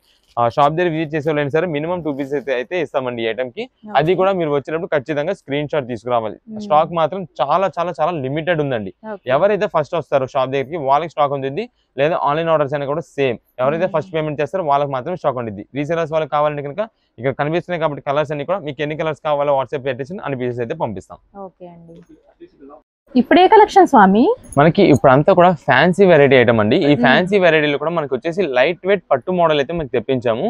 షాప్ దగ్గర విజిట్ చేసే వాళ్ళైనా సరే మినిమం 2 పీసెస్ అయితే ఇస్తామండి ఈ ఐటమ్ కి. అది కూడా మీరు వచ్చినప్పుడు ఖచ్చితంగా స్క్రీన్ షాట్ తీసుకురావాలి. స్టాక్ మాత్రం చాలా చాలా చాలా లిమిటెడ్ ఉందండి. ఎవరైతే ఫస్ట్ వస్తారో షాప్ దగ్గరికి వాళ్ళకి స్టాక్ ఉంటుంది. లేదా ఆన్లైన్ ఆర్డర్స్ అయినా కూడా సేమ్, ఎవరైతే ఫస్ట్ పేమెంట్ చేస్తారో వాళ్ళకి మాత్రమే స్టాక్ ఉంటుంది. రీసేలర్స్ వాళ్ళకి కావాలంటే కనుక ఇక్కడ కనిపిస్తున్నాయి కాబట్టి కలర్స్ అన్ని కూడా మీకు ఎన్ని కలర్స్ కావాలో వాట్సాప్ పెట్టేసి అన్ని పీసెస్ అయితే పంపిస్తాం. ఓకే అండి. ఇప్పుడే కలెక్షన్ స్వామి మనకి ఇప్పుడు అంతా కూడా ఫ్యాన్సీ వెరైటీ ఐటమ్ అండి. ఈ ఫ్యాన్సీ వెరైటీలో కూడా మనకి వచ్చేసి లైట్ వెయిట్ పట్టు మోడల్ అయితే మనకి తెప్పించాము.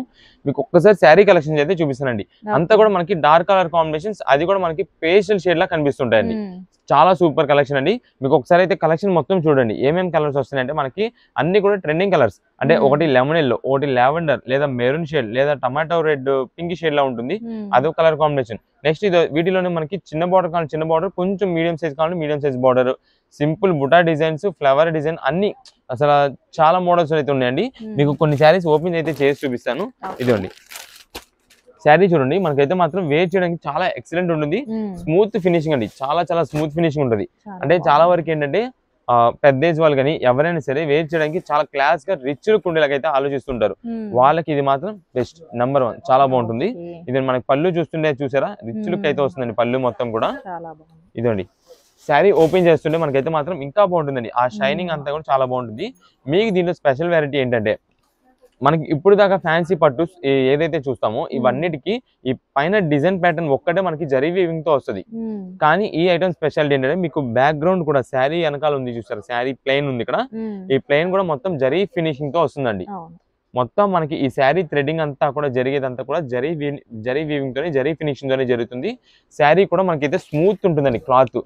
మీకు ఒక్కసారి శారీ కలెక్షన్ అయితే చూపిస్తానండి. అంతా కూడా మనకి డార్క్ కలర్ కాంబినేషన్స్, అది కూడా మనకి పేస్టల్ షేడ్ లా కనిపిస్తుంటాయండి. చాలా సూపర్ కలెక్షన్ అండి. మీకు ఒకసారి అయితే కలెక్షన్ మొత్తం చూడండి. ఏమేమి కలర్స్ వస్తున్నాయంటే మనకి అన్ని కూడా ట్రెండింగ్ కలర్స్. అంటే ఒకటి లెమన్ ఎల్లో, ఒకటి లావెండర్ లేదా మెరూన్ షేడ్ లేదా టమాటో రెడ్ పింక్ షేడ్ లా ఉంటుంది, అదొక కలర్ కాంబినేషన్. నెక్స్ట్ ఇది వీటిలోనే మనకి చిన్న బార్డర్ కావాలి చిన్న బార్డర్, కొంచెం మీడియం సైజ్ కావాలి medium size border, simple buta designs, flower design అన్ని అసలు చాలా మోడల్స్ అయితే ఉన్నాయండి. మీకు కొన్ని శారీస్ ఓపెన్ అయితే చేసి చూపిస్తాను. ఇదిగోండి శారీ చూడండి, మనకైతే మాత్రం వేర్ చేయడానికి చాలా ఎక్సలెంట్ ఉంటుంది. స్మూత్ ఫినిషింగ్ అండి, చాలా చాలా స్మూత్ ఫినిషింగ్ ఉంటుంది. అంటే చాలా వరకు ఏంటంటే పెద్ద ఏజ్ వాళ్ళు కానీ ఎవరైనా సరే వేర్ చేయడానికి చాలా క్లాస్ గా రిచ్ లుక్ ఉండేలాగైతే ఆలోచిస్తుంటారు. వాళ్ళకి ఇది మాత్రం బెస్ట్ నెంబర్ 1, చాలా బాగుంటుంది. ఇది మనకి పళ్ళు చూస్తుండే చూసారా, రిచ్ లుక్ అయితే వస్తుందండి పళ్ళు మొత్తం కూడా. ఇదండి శారీ ఓపెన్ చేస్తుంటే మనకైతే మాత్రం ఇంకా బాగుంటుందండి. ఆ షైనింగ్ అంతా కూడా చాలా బాగుంటుంది. మీకు దీంట్లో స్పెషల్ వెరైటీ ఏంటంటే మనకి ఇప్పుడు దాకా ఫ్యాన్సీ పట్టు ఏదైతే చూస్తామో ఇవన్నిటికీ ఈ పైన డిజైన్ ప్యాటర్న్ ఒక్కటే మనకి జరీ వీవింగ్ తో వస్తుంది. కానీ ఈ ఐటమ్ స్పెషాలిటీ ఏంటంటే మీకు బ్యాక్ గ్రౌండ్ కూడా శారీ వెనకాల ఉంది చూసారు, శారీ ప్లెయిన్ ఉంది ఇక్కడ, ఈ ప్లెయిన్ కూడా మొత్తం జరీ ఫినిషింగ్ తో వస్తుందండి. మొత్తం మనకి ఈ శారీ థ్రెడింగ్ అంతా కూడా జరిగేదంతా కూడా జరీ వీవింగ్ తోనే జరీ ఫినిషింగ్ తోనే జరుగుతుంది. శారీ కూడా మనకైతే స్మూత్ ఉంటుందండి. క్లాత్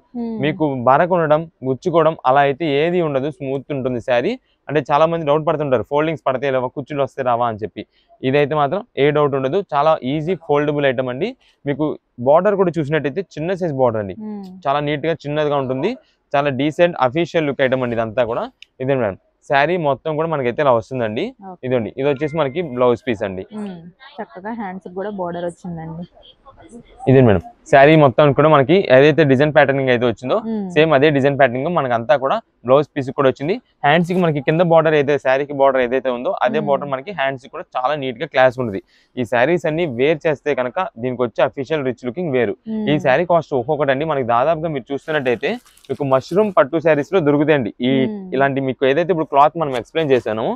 మీకు బరక ఉండడం గుచ్చుకోవడం అలా అయితే ఏది ఉండదు, స్మూత్ ఉంటుంది శారీ. అంటే చాలా మంది డౌట్ పడుతుంటారు ఫోల్డింగ్స్ పడతాయి రావా, కుచ్చులు వస్తే రావా అని చెప్పి. ఇదైతే మాత్రం ఏ డౌట్ ఉండదు, చాలా ఈజీ ఫోల్డబుల్ ఐటమ్ అండి. మీకు బార్డర్ కూడా చూసినట్టయితే చిన్న సైజ్ బార్డర్ అండి, చాలా నీట్ గా చిన్నదిగా ఉంటుంది. చాలా డీసెంట్ అఫీషియల్ లుక్ ఐటమ్ అండి ఇదంతా కూడా. ఇదే మేడం శారీ మొత్తం కూడా మనకైతే ఇలా వస్తుందండి. ఇదండి ఇది వచ్చేసి మనకి బ్లౌజ్ పీస్ అండి. చక్కగా హ్యాండ్స్ కూడా బోర్డర్ వచ్చిందండి. ఇదే మేడం శారీ మొత్తం కూడా మనకి ఏదైతే డిజైన్ ప్యాటర్నింగ్ అయితే వచ్చిందో సేమ్ అదే డిజైన్ ప్యాటర్నింగ్ మనకి అంతా కూడా బ్లౌజ్ పీస్ కూడా వచ్చింది. హ్యాండ్స్ కి మనకి కింద బార్డర్ ఏదైతే శారీకి బార్డర్ ఏదైతే ఉందో అదే బార్డర్ మనకి హ్యాండ్స్ కూడా చాలా నీట్ గా క్లాస్ ఉంటుంది. ఈ శారీస్ అన్ని వేర్ చేస్తే కనుక దీనికి వచ్చే అఫీషియల్ రిచ్ లుకింగ్ వేరు. ఈ శారీ కాస్ట్ ఒక్కొక్కటి అండి మనకి దాదాపుగా మీరు చూస్తున్నట్టయితే మీకు మష్రూమ్ పట్టు శారీస్ లో దొరుకుతాయండి. ఇలాంటి మీకు ఏదైతే ఇప్పుడు క్లాత్ మనం ఎక్స్ప్లెయిన్ చేశానో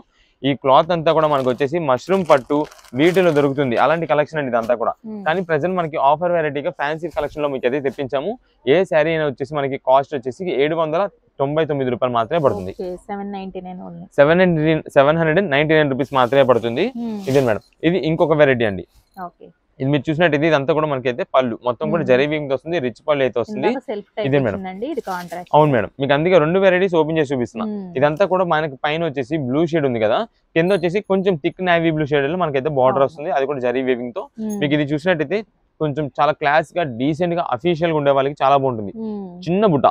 ఈ క్లాత్ అంతా కూడా మనకు వచ్చేసి మష్రూమ్ పట్టు వీటిలో దొరుకుతుంది. అలాంటి కలెక్షన్ అండి ఇదంతా కూడా. కానీ ప్రెసెంట్ మనకి ఆఫర్ వెరైటీగా ఫ్యాన్సీ కలెక్షన్ లో మీకు అయితే తెప్పించాము. ఏ శారీ అయినా వచ్చేసి మనకి కాస్ట్ వచ్చేసి 799 రూపాయలు మాత్రమే పడుతుంది. 799 రూపీస్ మాత్రమే పడుతుంది. ఇదే మేడం ఇది ఇంకొక వెరైటీ అండి. ఇది మీరు చూసినట్టయితే ఇదంతా కూడా మనకైతే పళ్ళు మొత్తం కూడా జరీ వీవింగ్ వస్తుంది, రిచ్ పళ్ళు అయితే వస్తుంది. ఇదే మేడం. అవును మేడం, మీకు అందుకే 2 వెరైటీస్ ఓపెన్ చేసి చూపిస్తున్నా. ఇదంతా కూడా మనకి పైన వచ్చేసి బ్లూ షేడ్ ఉంది కదా, కింద వచ్చేసి కొంచెం థిక్ నేవీ బ్లూ షేడ్ లో మనకైతే బార్డర్ వస్తుంది, అది కూడా జరీ వీవింగ్ తో. మీకు ఇది చూసినట్టయితే కొంచెం చాలా క్లాస్ గా డీసెంట్ గా అఫీషియల్ గా ఉండే వాళ్ళకి చాలా బాగుంటుంది. చిన్న బుట్ట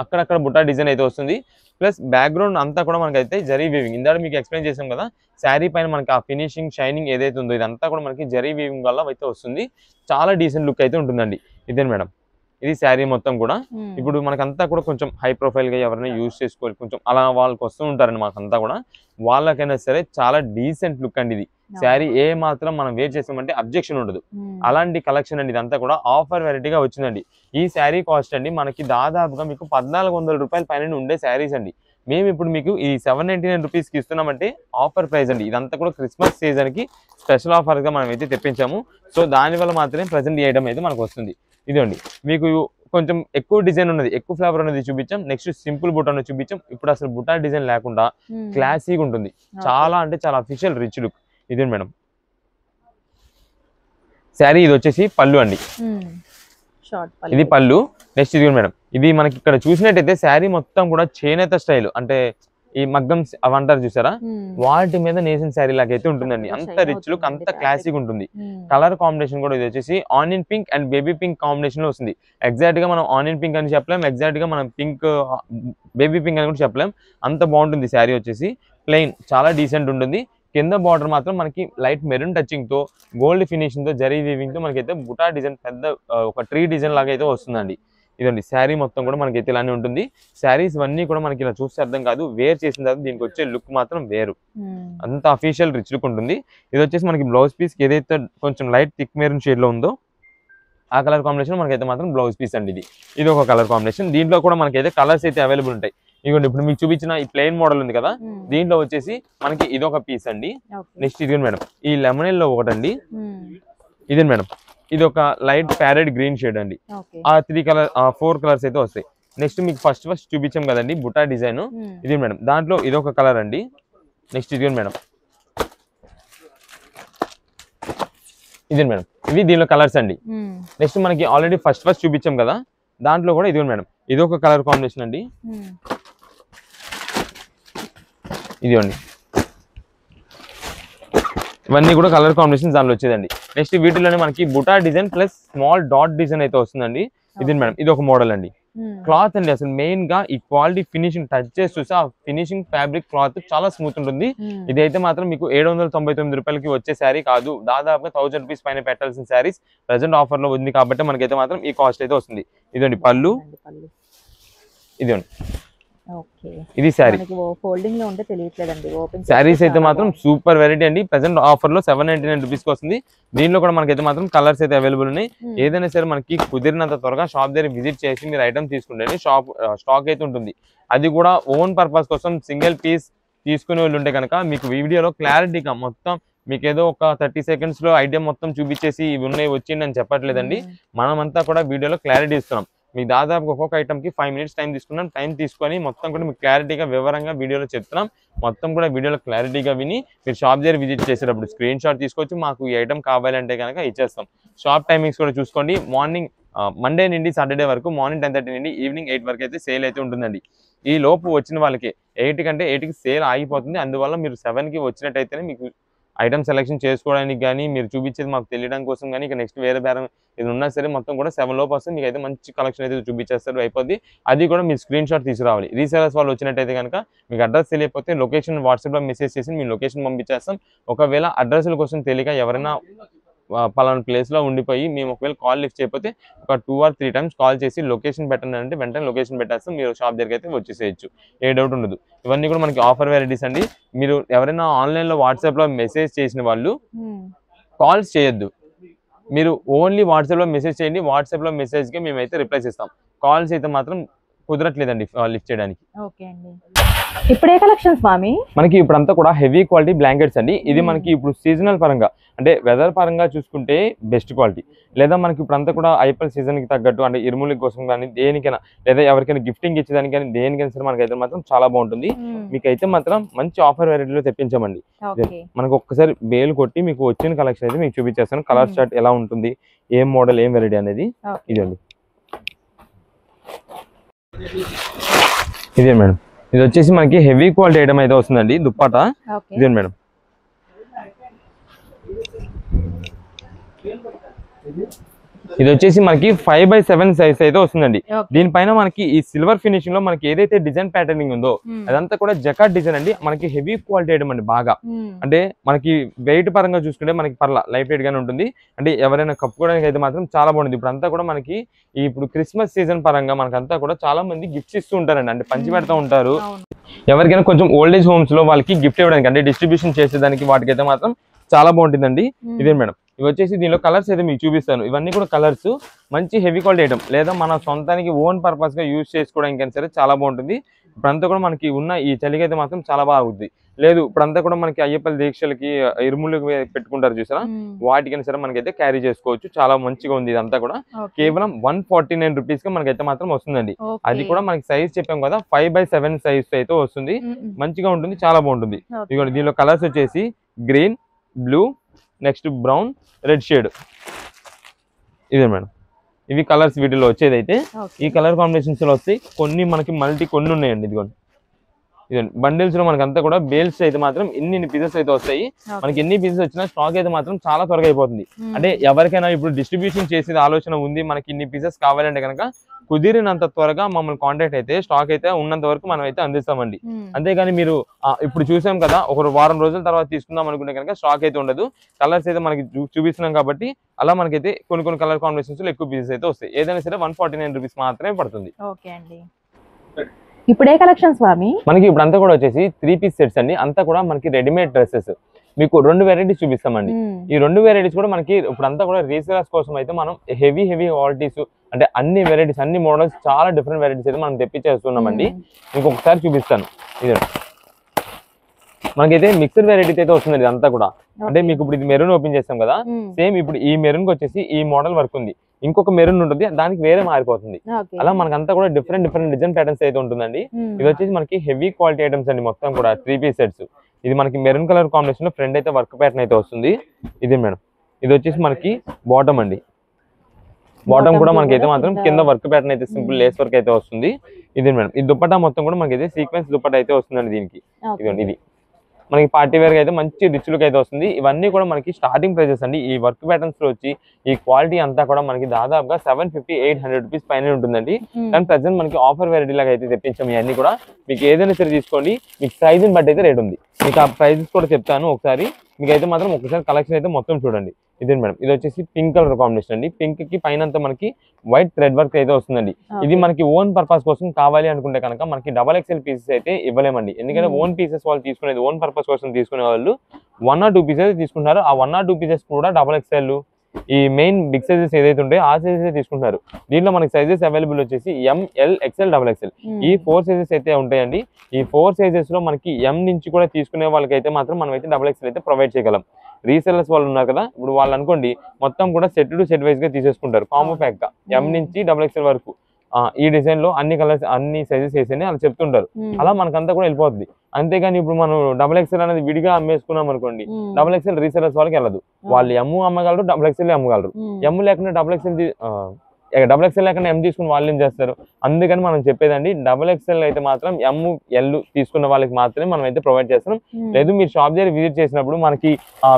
అక్కడక్కడ బుట్ట డిజైన్ అయితే వస్తుంది, ప్లస్ బ్యాక్గ్రౌండ్ అంతా కూడా మనకైతే జరీ వీవింగ్. ఇందాక మీకు ఎక్స్ప్లెయిన్ చేసాం కదా, శారీ పైన మనకి ఆ ఫినిషింగ్ షైనింగ్ ఏదైతే ఉందో ఇదంతా కూడా మనకి జరీ వీవింగ్ వల్ల అయితే వస్తుంది. చాలా డీసెంట్ లుక్ అయితే ఉంటుందండి. ఇదే మేడం, ఇది శారీ మొత్తం కూడా. ఇప్పుడు మనకంతా కూడా కొంచెం హై ప్రొఫైల్ గా ఎవరైనా యూజ్ చేసుకోవాలి, కొంచెం అలా వాళ్ళకి వస్తూ ఉంటారండి మాకంతా కూడా, వాళ్ళకైనా సరే చాలా డీసెంట్ లుక్ అండి ఇది. శారీ ఏ మాత్రం మనం వేర్ చేసామంటే అబ్జెక్షన్ ఉండదు, అలాంటి కలెక్షన్ అండి. ఇదంతా కూడా ఆఫర్ వెరైటీగా వచ్చిందండి. ఈ శారీ కాస్ట్ అండి మనకి దాదాపుగా మీకు 1400 రూపాయల పైన ఉండే శారీస్ అండి. మేము ఇప్పుడు మీకు ఈ 799 రూపీస్కి ఇస్తున్నామంటే ఆఫర్ ప్రైస్ అండి. ఇదంతా కూడా క్రిస్మస్ సీజన్కి స్పెషల్ ఆఫర్గా మనం అయితే తెప్పించాము. సో దానివల్ల మాత్రమే ప్రజెంట్ ఈ ఐటమ్ అయితే మనకు వస్తుంది. ఇదండి, మీకు కొంచెం ఎక్కువ డిజైన్ ఉన్నది, ఎక్కువ ఫ్లేవర్ ఉన్నది చూపించాం. నెక్స్ట్ సింపుల్ బుటా ఉన్నది చూపించాం. ఇప్పుడు అసలు బుటా డిజైన్ లేకుండా క్లాసీగా ఉంటుంది, చాలా అంటే చాలా అఫీషియల్ రిచ్ లుక్. ఇదే మేడం శారీ. ఇది వచ్చేసి పళ్ళు అండి, ఇది పళ్ళు. నెక్స్ట్ ఇది మేడం, ఇది మనకి ఇక్కడ చూసినట్టయితే శారీ మొత్తం కూడా చేనేత స్టైల్, అంటే ఈ మగ్గం అవంటారు చూసారా, వాటి మీద నేసిన శారీ లాగా అయితే ఉంటుందండి. అంత రిచ్ లుక్, అంత క్లాసిక్ ఉంటుంది. కలర్ కాంబినేషన్ కూడా ఇది వచ్చేసి onion pink and baby pink combination లో వస్తుంది. ఎగ్జాక్ట్ గా మనం ఆనియన్ పింక్ అని చెప్పలేం, ఎగ్జాక్ట్ గా మనం పింక్ బేబీ పింక్ అని కూడా చెప్పలేం, అంత బాగుంటుంది శారీ. వచ్చేసి ప్లెయిన్ చాలా డీసెంట్ ఉంటుంది. కింద బార్డర్ మాత్రం మనకి లైట్ మెరూన్ టచింగ్ తో గోల్డ్ ఫినిషింగ్ తో జరీ వీవింగ్ తో మనకైతే బుటా డిజైన్ పెద్ద ఒక ట్రీ డిజైన్ లాగా అయితే వస్తుందండి. ఇదండి శారీ మొత్తం కూడా మనకైతే ఇలానే ఉంటుంది. శారీస్ అన్నీ కూడా మనకి ఇలా చూస్తే అర్థం కాదు, వేర్ చేసిన తర్వాత దీనికి వచ్చే లుక్ మాత్రం వేరు, అంత అఫీషియల్ రిచ్ లుక్ ఉంటుంది. ఇది వచ్చేసి మనకి బ్లౌజ్ పీస్ ఏదైతే కొంచెం లైట్ థిక్ మెరూన్ షేడ్ లో ఉందో ఆ కలర్ కాంబినేషన్ మనకైతే మాత్రం బ్లౌజ్ పీస్ అండి. ఇది ఒక కలర్ కాంబినేషన్. దీంట్లో కూడా మనకైతే కలర్స్ అయితే అవైలబుల్ ఉంటాయి. ఇదిగోండి, ఇప్పుడు మీకు చూపించిన ఈ ప్లెయిన్ మోడల్ ఉంది కదా, దీంట్లో వచ్చేసి మనకి ఇదొక పీస్ అండి. నెక్స్ట్ ఇది మేడం, ఈ లెమన్ ఎల్లో ఒకటండి. ఇదే మేడం, ఇది ఒక లైట్ ప్యారెట్ గ్రీన్ షేడ్ అండి. ఆ 4 కలర్స్ అయితే వస్తాయి. నెక్స్ట్ మీకు ఫస్ట్ చూపించాం కదండి బుటా డిజైన్, ఇది మేడం, దాంట్లో ఇదొక కలర్ అండి. నెక్స్ట్ ఇది మేడం, ఇది మేడం, ఇవి దీనిలో కలర్స్ అండి. నెక్స్ట్ మనకి ఆల్రెడీ ఫస్ట్ చూపించాం కదా, దాంట్లో కూడా ఇది మేడం, ఇదొక కలర్ కాంబినేషన్ అండి. ఇదిగోండి, ఇవన్నీ కూడా కలర్ కాంబినేషన్ దాంట్లో వచ్చేదండి. నెక్స్ట్ వీటిలోనే మనకి buta design plus small dot design అయితే వస్తుందండి. ఇది మేడం, ఇది ఒక మోడల్ అండి. క్లాత్ అండి అసలు మెయిన్ గా ఈ క్వాలిటీ ఫినిషింగ్ టచ్ చేసి చూస్తే ఆ ఫినిషింగ్ ఫ్యాబ్రిక్ క్లాత్ చాలా స్మూత్ ఉంటుంది. ఇదైతే మాత్రం మీకు 799 రూపాయలకి వచ్చే శారీ కాదు, దాదాపుగా 1000 రూపీస్ పైన పెట్టాల్సిన శారీస్ ప్రెసెంట్ ఆఫర్ లో ఉంది కాబట్టి మనకైతే మాత్రం ఈ కాస్ట్ అయితే వస్తుంది. ఇదండి పళ్ళు, ఇదండి ఇది శారీ. ఫోల్డింగ్ లో ఉంటే తెలియట్లేదండి, ఓపెన్ శారీస్ అయితే మాత్రం సూపర్ వెరైటీ అండి. ప్రెసెంట్ ఆఫర్ లో 799 రూపీస్ కి వస్తుంది. దీనిలో కూడా మనకైతే మాత్రం కలర్స్ అయితే అవైలబుల్ ఉన్నాయి. ఏదైనా సరే మనకి కుదిరినంత త్వరగా షాప్ దగ్గర విజిట్ చేసి మీరు ఐటమ్ తీసుకుంటే స్టాక్ అయితే ఉంటుంది. అది కూడా ఓన్ పర్పస్ కోసం సింగిల్ పీస్ తీసుకునే వాళ్ళు ఉంటే కనుక మీకు వీడియోలో క్లారిటీగా మొత్తం మీకు ఏదో ఒక 30 seconds లో ఐటమ్ మొత్తం చూపించేసి ఇవి ఉన్నాయి వచ్చింది అని చెప్పట్లేదండి. మనమంతా కూడా వీడియోలో క్లారిటీ ఇస్తున్నాం. మీకు దాదాపు ఒక్కొక్క ఐటమ్కి 5 minutes టైం తీసుకున్నాం. టైం తీసుకొని మొత్తం కూడా మీకు క్లారిటీగా వివరంగా వీడియోలో చెప్తున్నాం. మొత్తం కూడా వీడియోలో క్లారిటీగా విని మీరు షాప్ దగ్గర విజిట్ చేసేటప్పుడు స్క్రీన్ షాట్ తీసుకొచ్చి మాకు ఈ ఐటమ్ కావాలంటే కనుక ఇచ్చేస్తాం. షాప్ టైమింగ్స్ కూడా చూసుకోండి. మార్నింగ్ మండే నుండి సాటర్డే వరకు మార్నింగ్ 10:30 నుండి ఈవినింగ్ 8 వరకు అయితే సేల్ అయితే ఉంటుందండి. ఈ లోపు వచ్చిన వాళ్ళకి 8 కంటే 8కి సేల్ ఆగిపోతుంది. అందువల్ల మీరు 7కి వచ్చినట్టయితేనే మీకు ఐటమ్ సెలెక్షన్ చేసుకోవడానికి కానీ మీరు చూపించేది మాకు తెలియడం కోసం కానీ ఇక నెక్స్ట్ వేరే బేరం ఇది ఉన్నా సరే మొత్తం కూడా 7 లోపు వస్తే మీకు అయితే మంచి కలెక్షన్ అయితే చూపించేస్తారు అయిపోద్ది. అది కూడా మీరు స్క్రీన్ షాట్ తీసుకురావాలి. రీసేలర్స్ వాళ్ళు వచ్చినట్టయితే కనుక మీకు అడ్రస్ తెలియకపోతే లొకేషన్ వాట్సాప్లో మెసేజ్ చేసి మీ లొకేషన్ పంపించేస్తాం. ఒకవేళ అడ్రస్ల కోసం తెలియక ఎవరైనా పలానా ప్లేస్లో ఉండిపోయి మేము ఒకవేళ కాల్ లిఫ్ట్ చేయకపోతే ఒక 2 or 3 times కాల్ చేసి లొకేషన్ పెట్టండి అంటే వెంటనే లొకేషన్ పెట్టేస్తాం. మీరు షాప్ దగ్గరికి అయితే వచ్చేసేయచ్చు, ఏ డౌట్ ఉండదు. ఇవన్నీ కూడా మనకి ఆఫర్ వెరైటీస్ అండి. మీరు ఎవరైనా ఆన్లైన్లో వాట్సాప్లో మెసేజ్ చేసిన వాళ్ళు కాల్స్ చేయొద్దు. మీరు ఓన్లీ వాట్సాప్లో మెసేజ్ చేయండి. వాట్సాప్లో మెసేజ్కి మేమైతే రిప్లైస్ ఇస్తాం. కాల్స్ అయితే మాత్రం కుదరట్లేదండి లిఫ్ట్ చేయడానికి. ఓకే అండి. ఇప్పుడే కలెక్షన్ స్వామి మనకి ఇప్పుడంతా కూడా హెవీ క్వాలిటీ బ్లాంకెట్స్ అండి. ఇది మనకి ఇప్పుడు సీజనల్ పరంగా అంటే వెదర్ పరంగా చూసుకుంటే బెస్ట్ క్వాలిటీ, లేదా మనకి ఇప్పుడంతా కూడా ఐపీఎల్ సీజన్ కి తగ్గట్టు అంటే ఇరుముల కోసం కానీ దేనికైనా లేదా ఎవరికైనా గిఫ్టింగ్ ఇచ్చేదానికి కానీ దేనికైనా సరే మనకైతే మాత్రం చాలా బాగుంటుంది. మీకైతే మాత్రం మంచి ఆఫర్ వెరైటీలో తెప్పించామండి. మనకు ఒక్కసారి బేలు కొట్టి మీకు వచ్చిన కలెక్షన్ అయితే మీకు చూపించేస్తాను. కలర్ చార్ట్ ఎలా ఉంటుంది, ఏం మోడల్ ఏం వెరైటీ అనేది ఇదండి. ఇదే మేడం, ఇది వచ్చేసి మనకి హెవీ క్వాలిటీ ఐటమ్ అయితే వస్తుందండి. దుప్పట ఇదే మేడం. ఇది వచ్చేసి మనకి 5x7 సైజ్ అయితే వస్తుందండి. దీనిపైన మనకి ఈ సిల్వర్ ఫినిషింగ్ లో మనకి ఏదైతే డిజైన్ ప్యాటర్నింగ్ ఉందో అదంతా కూడా జకాట్ డిజైన్ అండి. మనకి హెవీ క్వాలిటీ ఐటమ్ అండి. బాగా అంటే మనకి వెయిట్ పరంగా చూసుకుంటే మనకి పర్లా లైట్ వెయిట్ గానే ఉంటుంది. అంటే ఎవరైనా కప్పుకోవడానికి అయితే మాత్రం చాలా బాగుంటుంది. ఇప్పుడు అంతా కూడా మనకి ఇప్పుడు క్రిస్మస్ సీజన్ పరంగా మనకంతా కూడా చాలా మంది గిఫ్ట్స్ ఇస్తూ ఉంటారండి. అంటే పంచి పెడతా ఉంటారు. ఎవరికైనా కొంచెం ఓల్డ్ ఏజ్ హోమ్స్ లో వాళ్ళకి గిఫ్ట్ ఇవ్వడానికి అంటే డిస్ట్రిబ్యూషన్ చేసేదానికి వాటికైతే మాత్రం చాలా బాగుంటుందండి. ఇదే మేడం, ఇవి వచ్చేసి దీనిలో కలర్స్ అయితే మీకు చూపిస్తాను. ఇవన్నీ కూడా కలర్స్ మంచి హెవీ క్వాలిటీ ఐటమ్, లేదా మన సొంతానికి ఓన్ పర్పస్ గా యూజ్ చేసుకోవడానికి సరే చాలా బాగుంటుంది. ఇప్పుడంతా కూడా మనకి ఉన్న ఈ చలికి అయితే మాత్రం చాలా బాగుంది. లేదు ఇప్పుడంతా కూడా మనకి అయ్యప్పల దీక్షలకి ఇరుములకు పెట్టుకుంటారు చూసారా, వాటికైనా సరే మనకైతే క్యారీ చేసుకోవచ్చు. చాలా మంచిగా ఉంది. ఇదంతా కూడా కేవలం 149 రూపీస్ గా మనకైతే మాత్రం వస్తుందండి. అది కూడా మనకి సైజ్ చెప్పాం కదా 5x7 సైజ్ అయితే వస్తుంది. మంచిగా ఉంటుంది, చాలా బాగుంటుంది. ఇదిగోండి దీనిలో కలర్స్ వచ్చేసి green, blue, next brown, red shade. ఇదే మేడం, ఇవి కలర్స్ వీటిలో వచ్చేది. అయితే ఈ కలర్ కాంబినేషన్స్ లో వస్తాయి. కొన్ని మనకి మల్టీ కొన్ని ఉన్నాయండి. ఇదిగోండి ఇదండి బండిల్స్ లో మనకంతా కూడా బేల్స్ అయితే మాత్రం ఇన్ని పీసెస్ అయితే వస్తాయి. మనకి ఎన్ని పీసెస్ వచ్చినా స్టాక్ అయితే మాత్రం చాలా త్వరగా అయిపోతుంది. అంటే ఎవరికైనా ఇప్పుడు డిస్ట్రిబ్యూషన్ చేసేది ఆలోచన ఉంది, మనకి ఇన్ని పీసెస్ కావాలంటే కనుక కుదిరినంత త్వరగా మమ్మల్ని కాంటాక్ట్ అయితే స్టాక్ అయితే ఉన్నంత వరకు మనం అయితే అందిస్తామండి. అంతేగాని మీరు ఇప్పుడు చూసాం కదా ఒక వారం రోజుల తర్వాత తీసుకుందాం అనుకుంటే కనుక స్టాక్ అయితే ఉండదు. కలర్స్ అయితే మనకి చూపిస్తున్నాం కాబట్టి అలా మనకైతే కొన్ని కలర్ కాంబినేషన్స్ లో ఎక్కువ పీసెస్ అయితే వస్తాయి. ఏదైనా సరే 149 రూపీస్ మాత్రమే పడుతుంది. ఇప్పుడే కలెక్షన్ స్వామి మనకి ఇప్పుడు అంతా కూడా వచ్చేసి 3 పీస్ సెట్స్ అండి. అంతా కూడా మనకి రెడీమేడ్ డ్రెస్సెస్ మీకు 2 వెరైటీస్ చూపిస్తామండి. ఈ 2 వెరైటీస్ కూడా మనకి ఇప్పుడు అంతా కూడా రీసేలర్స్ కోసం అయితే మనం హెవీ క్వాలిటీస్ అంటే అన్ని వెరైటీస్ అన్ని మోడల్స్ చాలా డిఫరెంట్ వెరైటీస్ అయితే మనం తెప్పించేస్తున్నామండి. ఇంకొకసారి చూపిస్తాను. ఇది మనకైతే మిక్స్డ్ వెరైటీ అయితే వస్తుంది. ఇదంతా కూడా అంటే మీకు ఇప్పుడు ఇది మెరూన్ ఓపెన్ చేస్తాం కదా, సేమ్ ఇప్పుడు ఈ మెరూన్ కి వచ్చేసి ఈ మోడల్ వర్క్ ఉంది. ఇంకొక మెరూన్ ఉంటుంది, దానికి వేరే మారిపోతుంది. అలా మనకంతా కూడా డిఫరెంట్ డిజైన్ ప్యాటర్న్స్ అయితే ఉంటుందండి. ఇది వచ్చేసి మనకి హెవీ క్వాలిటీ ఐటమ్స్ అండి. మొత్తం కూడా 3 పీస్ సెట్స్. ఇది మనకి మెరూన్ కలర్ కాంబినేషన్ లో ఫ్రంట్ అయితే వర్క్ ప్యాటర్న్ అయితే వస్తుంది. ఇది మేడం, ఇది వచ్చేసి మనకి బాటమ్ అండి. బాటమ్ కూడా మనకైతే మాత్రం కింద వర్క్ ప్యాటర్న్ అయితే సింపుల్ లేస్ వర్క్ అయితే వస్తుంది. ఇది మేడం, ఈ దుప్పట్టా మొత్తం కూడా మనకైతే సీక్వెన్స్ దుప్పట్టా అయితే వస్తుందండి. దీనికి ఇదిగోండి, ఇది మనకి పార్టీ వేర్ గా అయితే మంచి రిచ్ లుక్ అయితే వస్తుంది. ఇవన్నీ కూడా మనకి స్టార్టింగ్ ప్రైజెస్ అండి. ఈ వర్క్ ప్యాటర్న్స్ లో వచ్చి ఈ క్వాలిటీ అంతా కూడా మనకి దాదాపుగా 750-800 రూపీస్ పైన ఉంటుందండి. కానీ ప్రెసెంట్ మనకి ఆఫర్ వెరైటీ లాగా అయితే తెప్పించాము. ఇవన్నీ కూడా మీకు ఏదైనా సరే తీసుకోండి, మీకు సైజుని బట్టి అయితే రేట్ ఉంది. మీకు ఆ ప్రైజెస్ కూడా చెప్తాను ఒకసారి. మీకు అయితే మాత్రం ఒకసారి కలెక్షన్ అయితే మొత్తం చూడండి. ఇదే మేడం, ఇది వచ్చేసి పింక్ కలర్ కాంబినేషన్ అండి. పింక్ కి పైన మనకి వైట్ థ్రెడ్ వర్క్ అయితే వస్తుందండి. ఇది మనకి ఓన్ పర్పస్ కోసం కావాలి అనుకుంటే కనుక మనకి XXL పీసెస్ అయితే ఇవ్వలేమండి. ఎందుకంటే ఓన్ పీసెస్ వాళ్ళు తీసుకునేది ఓన్ పర్పస్ కోసం తీసుకునే వాళ్ళు 1 or 2 పీసెస్ తీసుకుంటారు. ఆ 1 or 2 పీసెస్ కూడా XXL ఈ మెయిన్ బిగ్ సైజెస్ ఏదైతే ఉంటాయో ఆ సైజెస్ తీసుకుంటారు. దీంట్లో మనకి సైజెస్ అవైలబుల్ వచ్చేసి ML, XL, XXL ఈ 4 సైజెస్ అయితే ఉంటాయండి. ఈ 4 సైజెస్ లో మనకి M నుంచి కూడా తీసుకునే వాళ్ళకైతే మాత్రం మనం అయితే XXL అయితే ప్రొవైడ్ చేయగలం. రీసెల్లర్స్ వాళ్ళు ఉన్నారు కదా, ఇప్పుడు వాళ్ళు అనుకోండి మొత్తం కూడా సెట్ టు సెట్ వైజ్ గా తీసేసుకుంటారు కాంబో ప్యాక్ గా M నుంచి XXL వరకు. ఈ డిజైన్ లో అన్ని కలర్స్ అన్ని సైజెస్ వేసేని వాళ్ళు చెప్తుంటారు. అలా మనకంతా కూడా వెళ్ళిపోతుంది. అంతేగాని ఇప్పుడు మనం XXL అనేది విడిగా అమ్మేసుకున్నాం అనుకోండి, XXL రీసెలర్స్ వాళ్ళకి వెళ్ళదు. వాళ్ళు M అమ్మగలరు, XXL అమ్మగలరు. M లేకుండా XXL లేకుండా M తీసుకుని వాళ్ళు ఏం చేస్తారు. అందుకని మనం చెప్పేదండి XXL అయితే మాత్రం ML తీసుకున్న వాళ్ళకి మాత్రమే మనం అయితే ప్రొవైడ్ చేస్తున్నాం. లేదు మీరు షాప్ దగ్గర విజిట్ చేసినప్పుడు మనకి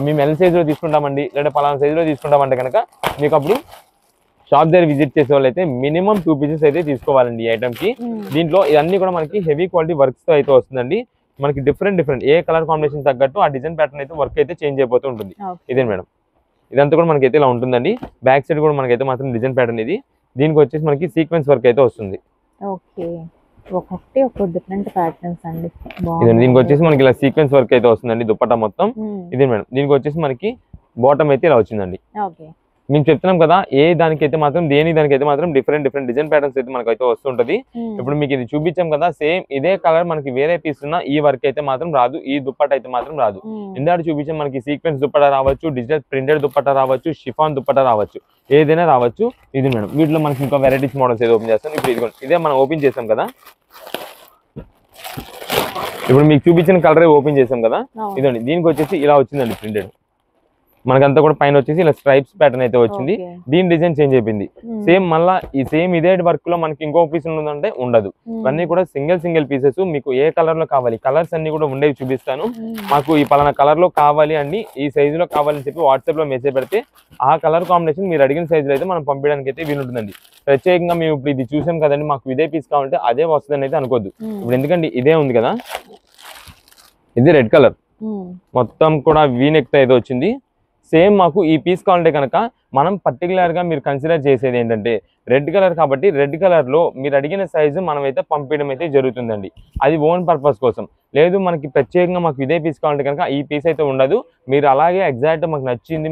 మేము L సైజ్ లో తీసుకుంటామండి లేదా పలానా సైజ్ లో తీసుకుంటామంటే కనుక మీకు అప్పుడు షాప్ దగ్గర విజిట్ చేసే వాళ్ళు అయితే మినిమం 2 పీసెస్ అయితే తీసుకోవాలండి ఈ ఐటమ్ కి. దీంట్లో ఇవన్నీ కూడా మనకి హెవీ క్వాలిటీ వర్క్స్ తో అయితే వస్తుందండి. మనకి డిఫరెంట్ ఏ కలర్ కాంబినేషన్ తగ్గట్టు ఆ డిజైన్ ప్యాటర్న్ అయితే వర్క్ అయితే చేంజ్ అయిపోతూ ఉంటుంది. ఇదే మేడం, ఇదంతా కూడా మనకైతే ఇలా ఉంటుందండి. బ్యాక్ సైడ్ కూడా మనకైతే మాత్రం డిజైన్ ప్యాటర్న్ ఇది. దీనికి వచ్చేసి మనకి సీక్వెన్స్ వర్క్ అయితే వస్తుంది. దీనికి వచ్చేసి మనకి ఇలా సీక్వెన్స్ వర్క్ అయితే వస్తుందండి దుపట్టా మొత్తం. ఇదే మేడం, దీనికి వచ్చేసి మనకి బాటమ్ అయితే ఇలా వచ్చిందండి. మేము చెప్తున్నాం కదా, ఏ దానికైతే మాత్రం దానికైతే మాత్రం డిఫరెంట్ డిజైన్ ప్యాటర్న్స్ అయితే మనకైతే వస్తుంటది. ఇప్పుడు మీకు ఇది చూపించాం కదా, సేమ్ ఇదే కలర్ మనకి వేరే పీస్ ఉన్న ఈ వర్క్ అయితే మాత్రం రాదు, ఈ దుప్పట అయితే మాత్రం రాదు. ఇందాక చూపించాం మనకి సీక్వెన్స్ దుప్పట రావచ్చు, డిజిటల్ ప్రింటెడ్ దుప్పట రావచ్చు, షిఫాన్ దుప్పట రావచ్చు, ఏదైనా రావచ్చు. ఇది మేడం వీటిలో మనకి ఇంకా వెరైటీస్ మోడల్స్ ఏదో ఓపెన్ చేస్తాం. ఇప్పుడు ఇదే మనం ఓపెన్ చేసాం కదా, ఇప్పుడు మీకు చూపించిన కలరే ఓపెన్ చేసాం కదా, ఇదండి. దీనికి వచ్చేసి ఇలా వచ్చిందండి ప్రింటెడ్, మనకంతా కూడా పైన వచ్చేసి ఇలా స్ట్రైప్స్ ప్యాటర్న్ అయితే వచ్చింది. దీని డిజైన్ చేంజ్ అయిపోయింది. సేమ్ మళ్ళీ ఇదే వర్క్ లో మనకి ఇంకో పీస్ ఉందంటే ఉండదు. ఇవన్నీ కూడా సింగిల్ పీసెస్. మీకు ఏ కలర్ లో కావాలి, కలర్స్ అన్ని కూడా ఉండేవి చూపిస్తాను. మాకు ఈ పలానా కలర్ లో కావాలి అండి, ఈ సైజు లో కావాలని చెప్పి వాట్సాప్ లో మెసేజ్ పెడితే ఆ కలర్ కాంబినేషన్ మీరు అడిగిన సైజులో అయితే మనం పంపించడానికి అయితే వీలుంటుందండి. ప్రత్యేకంగా మేము ఇప్పుడు ఇది చూసాం కదండి, మాకు ఇదే పీస్ కావాలంటే అదే వస్తుందని అయితే అనుకోద్దు. ఇప్పుడు ఎందుకంటే ఇదే ఉంది కదా, ఇది రెడ్ కలర్ మొత్తం కూడా వీ నెక్ అయితే వచ్చింది. సేమ్ మాకు ఈ పీస్ కావాలంటే కనుక మనం పర్టికులర్ గా మీరు కన్సిడర్ చేసేది ఏంటంటే రెడ్ కలర్ కాబట్టి రెడ్ కలర్ లో మీరు అడిగిన సైజు మనం అయితే పంపించడం అయితే జరుగుతుందండి. అది ఓన్ పర్పస్ కోసం. లేదు మనకి ప్రత్యేకంగా మాకు ఇదే పీస్ కావాలంటే కనుక ఈ పీస్ అయితే ఉండదు. మీరు అలాగే ఎగ్జాక్ట్ మాకు నచ్చింది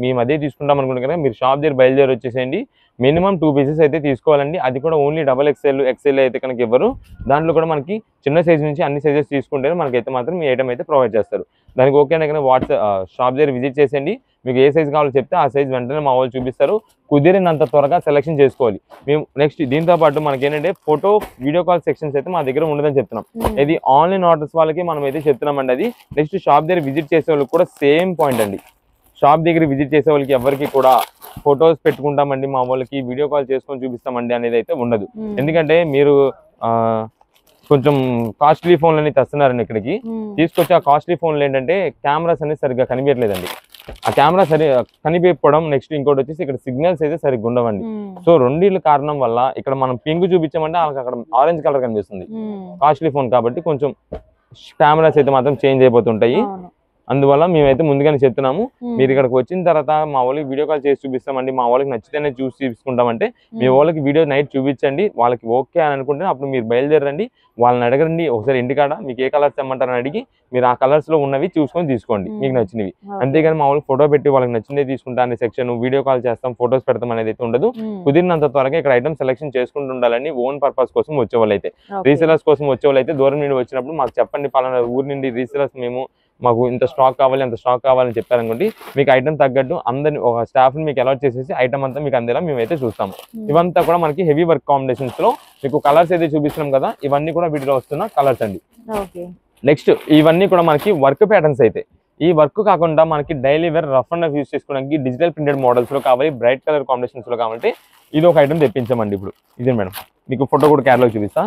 మేము అదే తీసుకుంటాం అనుకుంటే కనుక మీరు షాప్ దగ్గర బయలుదేరి వచ్చేసేయండి. మినిమం 2 పీసెస్ అయితే తీసుకోవాలండి. అది కూడా ఓన్లీ XXL అయితే కనుక ఇవ్వరు. దాంట్లో కూడా మనకి చిన్న సైజు నుంచి అన్ని సైజెస్ తీసుకుంటేనే మనకైతే మాత్రం ఈ ఐటమ్ అయితే ప్రొవైడ్ చేస్తారు. దానికి ఓకే అయినా వాట్సాప్ షాప్ దగ్గర విజిట్ చేసేయండి. మీకు ఏ సైజ్ కావాలో చెప్తే ఆ సైజ్ వెంటనే మా వాళ్ళు చూపిస్తారు. కుదిరినంత త్వరగా సెలెక్షన్ చేసుకోవాలి. మేము నెక్స్ట్ దీంతో పాటు మనకి ఏంటంటే ఫోటో వీడియో కాల్ సెక్షన్స్ అయితే మా దగ్గర ఉండదని చెప్తున్నాం. ఇది ఆన్లైన్ ఆర్డర్స్ వాళ్ళకి మనం అయితే చెప్తున్నామండి. అది నెక్స్ట్ షాప్ దగ్గర విజిట్ చేసే వాళ్ళకి కూడా సేమ్ పాయింట్ అండి. షాప్ దగ్గర విజిట్ చేసే వాళ్ళకి ఎవరికి కూడా ఫొటోస్ పెట్టుకుంటామండి, మా వాళ్ళకి వీడియో కాల్ చేసుకొని చూపిస్తామండి అనేది అయితే ఉండదు. ఎందుకంటే మీరు కొంచెం కాస్ట్లీ ఫోన్లు అనేది తెస్తున్నారండి ఇక్కడికి. తీసుకొచ్చి ఆ కాస్ట్లీ ఫోన్లు ఏంటంటే కెమెరాస్ అనేది సరిగ్గా కనిపించట్లేదండి. ఆ కెమెరా కనిపించకపోవడం, నెక్స్ట్ ఇంకోటి వచ్చేసి ఇక్కడ సిగ్నల్స్ అయితే సరిగ్గా ఉండవండి. సో రెండిళ్ళ కారణం వల్ల ఇక్కడ మనం పింక్ చూపించామంటే వాళ్ళకి అక్కడ ఆరెంజ్ కలర్ కనిపిస్తుంది. కాస్ట్లీ ఫోన్ కాబట్టి కొంచెం కెమెరాస్ అయితే మాత్రం చేంజ్ అయిపోతుంటాయి. అందువల్ల మేమైతే ముందుగానే చెప్తున్నాము, మీరు ఇక్కడికి వచ్చిన తర్వాత మా వాళ్ళకి వీడియో కాల్ చేసి చూపిస్తామండి, మా వాళ్ళకి నచ్చితేనే చూసి తీసుకుంటామంటే మీ వాళ్ళకి వీడియో నైట్ చూపించండి. వాళ్ళకి ఓకే అని అనుకుంటే అప్పుడు మీరు బయలుదేరండి, వాళ్ళని అడగండి. ఒకసారి ఇంటికాడ మీకు ఏ కలర్స్ తెమ్మంటారని అడిగి మీరు ఆ కలర్స్ లో ఉన్నవి చూసుకొని తీసుకోండి మీకు నచ్చినవి. అంతేగాని మా వాళ్ళకి ఫోటో పెట్టి వాళ్ళకి నచ్చిందే తీసుకుంటా అనే సెక్షన్ వీడియో కాల్ చేస్తాం, ఫొటోస్ పెడతాం అనేది అయితే ఉండదు. కుదిరినంత త్వరగా ఇక్కడ ఐటమ్ సెలెక్షన్ చేసుకుంటూ ఉండాలని ఓన్ పర్పస్ కోసం వచ్చేవాళ్ళు అయితే, రీసెలర్స్ కోసం వచ్చేవాళ్ళు అయితే దూరం నుండి వచ్చినప్పుడు మాకు చెప్పండి, పలానా ఊరి నుండి రీసెలర్స్ మేము, మాకు ఇంత స్టాక్ కావాలి అంత స్టాక్ కావాలని చెప్పారనుకోండి, మీకు ఐటమ్ తగ్గట్టు అందరిని ఒక స్టాఫ్ ని మీకు అలాట్ చేసేసి ఐటమ్ అంతా మీకు అందేలా మేమైతే చూస్తాము. ఇవంతా కూడా మనకి హెవీ వర్క్ కాంబినేషన్స్ లో మీకు కలర్స్ అయితే చూపిస్తున్నాం కదా, ఇవన్నీ కూడా వీటిలో వస్తున్న కలర్స్ అండి. నెక్స్ట్ ఇవన్నీ కూడా మనకి వర్క్ ప్యాటర్న్స్ అయితే, ఈ వర్క్ కాకుండా మనకి daily wear rough and rough use చేసుకోవడానికి డిజిటల్ ప్రింటెడ్ మోడల్స్ లో కావాలి, బ్రైట్ కలర్ కాంబినేషన్స్ లో కావాలంటే ఇది ఒక ఐటమ్ తెప్పించామండి. ఇప్పుడు ఇదే మేడం, మీకు ఫోటో కూడా క్యాటలాగ్ చూపిస్తా.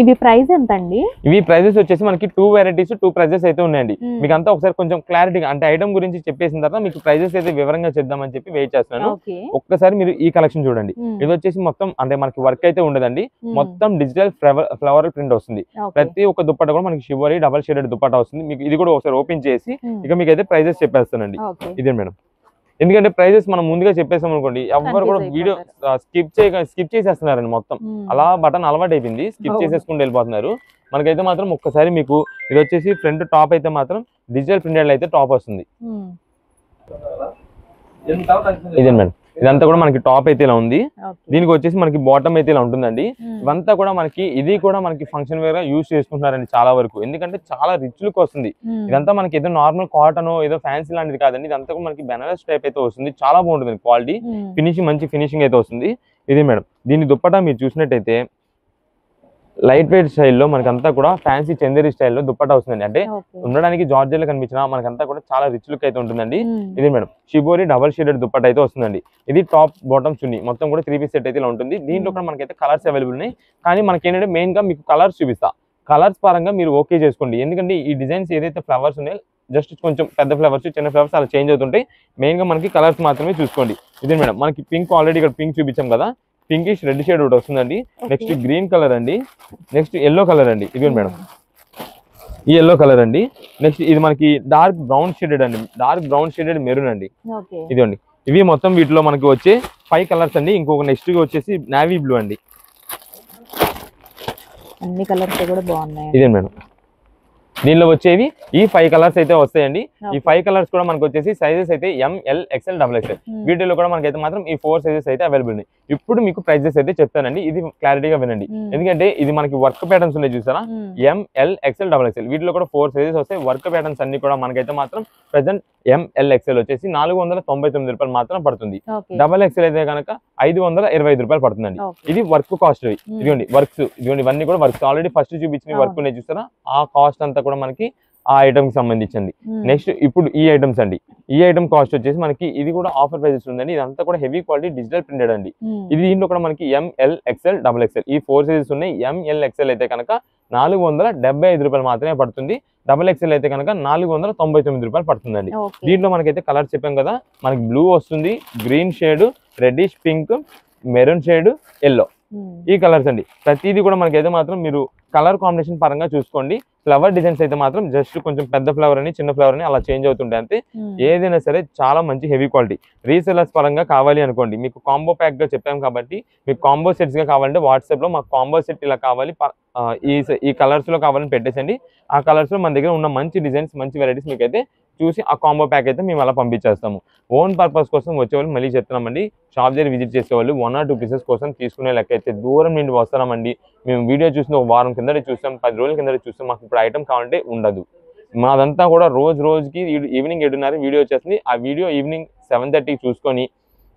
ఇవి ప్రైస్ ఎంత అండి? ఇవి ప్రైజెస్ వచ్చేసి మనకి 2 వెరైటీస్ 2 ప్రైజెస్ అయితే ఉన్నాయండి. మీకు అంతా ఒకసారి కొంచెం క్లారిటీగా అంటే ఐటమ్ గురించి చెప్పేసిన తర్వాత మీకు ప్రైజెస్ అయితే వివరంగా చేద్దామని చెప్పి వెయిట్ చేస్తున్నాను. ఒక్కసారి మీరు ఈ కలెక్షన్ చూడండి. ఇది వచ్చేసి మొత్తం అంటే మనకి వర్క్ అయితే ఉండదండి, మొత్తం డిజిటల్ ఫ్లవర్ ప్రింట్ వస్తుంది. ప్రతి ఒక్క దుప్పట కూడా మనకి షివరీ డబల్ షేడెడ్ దుప్పట వస్తుంది. మీకు ఇది కూడా ఒకసారి ఓపెన్ చేసి ఇక మీకు అయితే ప్రైజెస్ చెప్పేస్తానండి. ఇదే మేడం, ఎందుకంటే ప్రైజెస్ మనం ముందుగా చెప్పేసాం అనుకోండి, ఎవరు కూడా వీడియో స్కిప్ చేసేస్తున్నారండి. మొత్తం అలా బటన్ అలవాటు అయిపోయింది, స్కిప్ చేసేసుకుంటూ వెళ్ళిపోతున్నారు. మనకైతే మాత్రం ఒక్కసారి మీకు ఇది వచ్చేసి ఫ్రంట్ టాప్ అయితే మాత్రం డిజిటల్ ప్రింటెడ్ అయితే టాప్ వస్తుంది. ఇదే మేడం, ఇదంతా కూడా మనకి టాప్ అయితే ఇలా ఉంది. దీనికి వచ్చేసి మనకి బాటమ్ అయితే ఇలా ఉంటుందండి. ఇవంతా కూడా మనకి ఇది కూడా మనకి ఫంక్షన్ వేర్ గా యూజ్ చేసుకుంటున్నారండి చాలా వరకు, ఎందుకంటే చాలా రిచ్ లుక్ వస్తుంది. ఇదంతా మనకి ఏదో నార్మల్ కాటన్ ఏదో ఫ్యాన్సీ లాంటిది కాదండి, ఇదంతా కూడా మనకి బెనారస్ టైప్ అయితే వస్తుంది. చాలా బాగుంటుంది క్వాలిటీ, ఫినిషింగ్ మంచి ఫినిషింగ్ అయితే వస్తుంది. ఇది మేడం, దీని దుప్పటా మీరు చూసినట్టయితే లైట్ వెయిట్ స్టైల్లో మనకంతా కూడా ఫ్యాన్సీ చందేరి స్టైల్లో దుప్పటా వస్తుందండి. అంటే ఉండడానికి జార్జెట్ కనిపించినా మనకంతా కూడా చాలా రిచ్ లుక్ అయితే ఉంటుందండి. ఇది madam shibori double shaded dupatta అయితే వస్తుందండి. ఇది టాప్ బాటమ్ చున్నీ మొత్తం కూడా 3 పీస్ సెట్ అయితే ఇలా ఉంటుంది. దీంట్లో కూడా మనకైతే కలర్స్ అవైలబుల్ ఉన్నాయి. కానీ మనకి ఏంటంటే మెయిన్ గా మీకు కలర్స్ చూపిస్తా, కలర్స్ పరంగా మీరు ఓకే చేసుకోండి. ఎందుకంటే ఈ డిజైన్స్ ఏదైతే ఫ్లవర్స్ ఉన్నాయో జస్ట్ కొంచెం పెద్ద ఫ్లవర్స్ చిన్న ఫ్లవర్స్ అలా చేంజ్ అవుతుంటాయి. మెయిన్ గా మనకి కలర్స్ మాత్రమే చూసుకోండి. ఇది మేడం, మనకి పింక్ ఆల్రెడీ ఇక్కడ పింక్ చూపించాం కదా, పింకిష్ రెడ్ షేడ్ ఒకటి వస్తుందండి. నెక్స్ట్ గ్రీన్ కలర్ అండి, నెక్స్ట్ ఎల్లో కలర్ అండి. ఇది మేడం ఈ ఎల్లో కలర్ అండి. నెక్స్ట్ ఇది మనకి డార్క్ బ్రౌన్ షేడెడ్ అండి, డార్క్ బ్రౌన్ షేడెడ్ మెరూన్ అండి. ఇదండి, ఇవి మొత్తం వీటిలో మనకి వచ్చే 5 కలర్స్ అండి. ఇంకొక నెక్స్ట్ వచ్చేసి నావీ బ్లూ అండి. అన్ని కలర్స్ కూడా బాగున్నాయి. ఇదే మేడం, దీనిలో వచ్చేవి ఈ 5 కలర్స్ అయితే వస్తాయండి. ఈ 5 కలర్స్ కూడా మనకు వచ్చేసి సైజెస్ అయితే ML XL XXL. వీటిలో కూడా మనకైతే మాత్రం ఈ 4 సైజెస్ అయితే అవైలబుల్ ఉన్నాయి. ఇప్పుడు మీకు ప్రైజెస్ అయితే చెప్తానండి, ఇది క్లారిటీగా వినండి. ఎందుకంటే ఇది మనకి వర్క్ ప్యాటర్న్స్ ఉన్నాయి చూసారా, ML XL XXL. వీటిలో కూడా 4 సైజెస్ వస్తాయి. వర్క్ ప్యాటర్న్స్ అన్ని కూడా మనకైతే మాత్రం ప్రెసెంట్ ML XL వచ్చేసి 499 రూపాయలు మాత్రం పడుతుంది. XXL అయితే కనుక 525 రూపాయలు పడుతుందండి. ఇది వర్క్ కాస్ట్. ఇదిగోండి వర్క్స్, ఇదిగోండి ఇవన్నీ కూడా వర్క్స్. ఆల్రెడీ ఫస్ట్ చూపించిన వర్క్ ఉన్నాయి చూసారా, ఆ కాస్ట్ అంతా కూడా మనకి ఆ ఐటమ్ కి సంబంధించింది. నెక్స్ట్ ఇప్పుడు ఈ ఐటమ్స్ అండి. ఈ ఐటమ్ కాస్ట్ వచ్చేసి మనకి ఇది కూడా ఆఫర్ ప్రైజెస్ ఉందండి. ఇదంతా కూడా హెవీ క్వాలిటీ డిజిటల్ ప్రింటెడ్ అండి. ఇది దీంట్లో కూడా మనకి ML XL XXL ఈ 4 సైజెస్ ఉన్నాయి. ML XL అయితే కనుక 475 రూపాయలు మాత్రమే పడుతుంది. XXL అయితే కనుక 499 రూపాయలు పడుతుందండి. దీంట్లో మనకైతే కలర్స్ చెప్పాం కదా, మనకి బ్లూ వస్తుంది, green shade, reddish pink, maroon shade, yellow, ఈ కలర్స్ అండి. ప్రతిదీ కూడా మనకైతే మాత్రం మీరు కలర్ కాంబినేషన్ పరంగా చూసుకోండి. ఫ్లవర్ డిజైన్స్ అయితే మాత్రం జస్ట్ కొంచెం పెద్ద ఫ్లవర్ అని చిన్న ఫ్లవర్ అని అలా చేంజ్ అవుతుంటాయి అంతే. ఏదైనా సరే చాలా మంచి హెవీ క్వాలిటీ. రీసెలర్స్ పరంగా కావాలి అనుకోండి, మీకు కాంబో ప్యాక్ గా చెప్పాం కాబట్టి మీకు కాంబో సెట్స్ గా కావాలంటే వాట్సాప్ లో మాకు కాంబో సెట్ ఇలా కావాలి, ఈ కలర్స్ లో కావాలని పెట్టేసండి. ఆ కలర్స్ లో మన దగ్గర ఉన్న మంచి డిజైన్స్, మంచి వెరైటీస్ మీకైతే చూసి ఆ కాంబో ప్యాక్ అయితే మేము అలా పంపించేస్తాము. ఓన్ పర్పస్ కోసం వచ్చేవాళ్ళు మళ్ళీ చెప్తున్నామండి, షాప్ దగ్గర విజిట్ చేసేవాళ్ళు 1 or 2 పీసెస్ కోసం తీసుకునే లెక్క అయితే దూరం నుండి వస్తామండి. మేము వీడియో చూసిన ఒక వారం కింద చూస్తాం, 10 రోజుల కింద చూస్తాం. మాకు ఇప్పుడు ఐటమ్ కావాలంటే ఉండదు. మాదంతా కూడా రోజుకి ఈవినింగ్ 7:30 వీడియో వచ్చేస్తుంది. ఆ వీడియో ఈవినింగ్ 7:30 చూసుకొని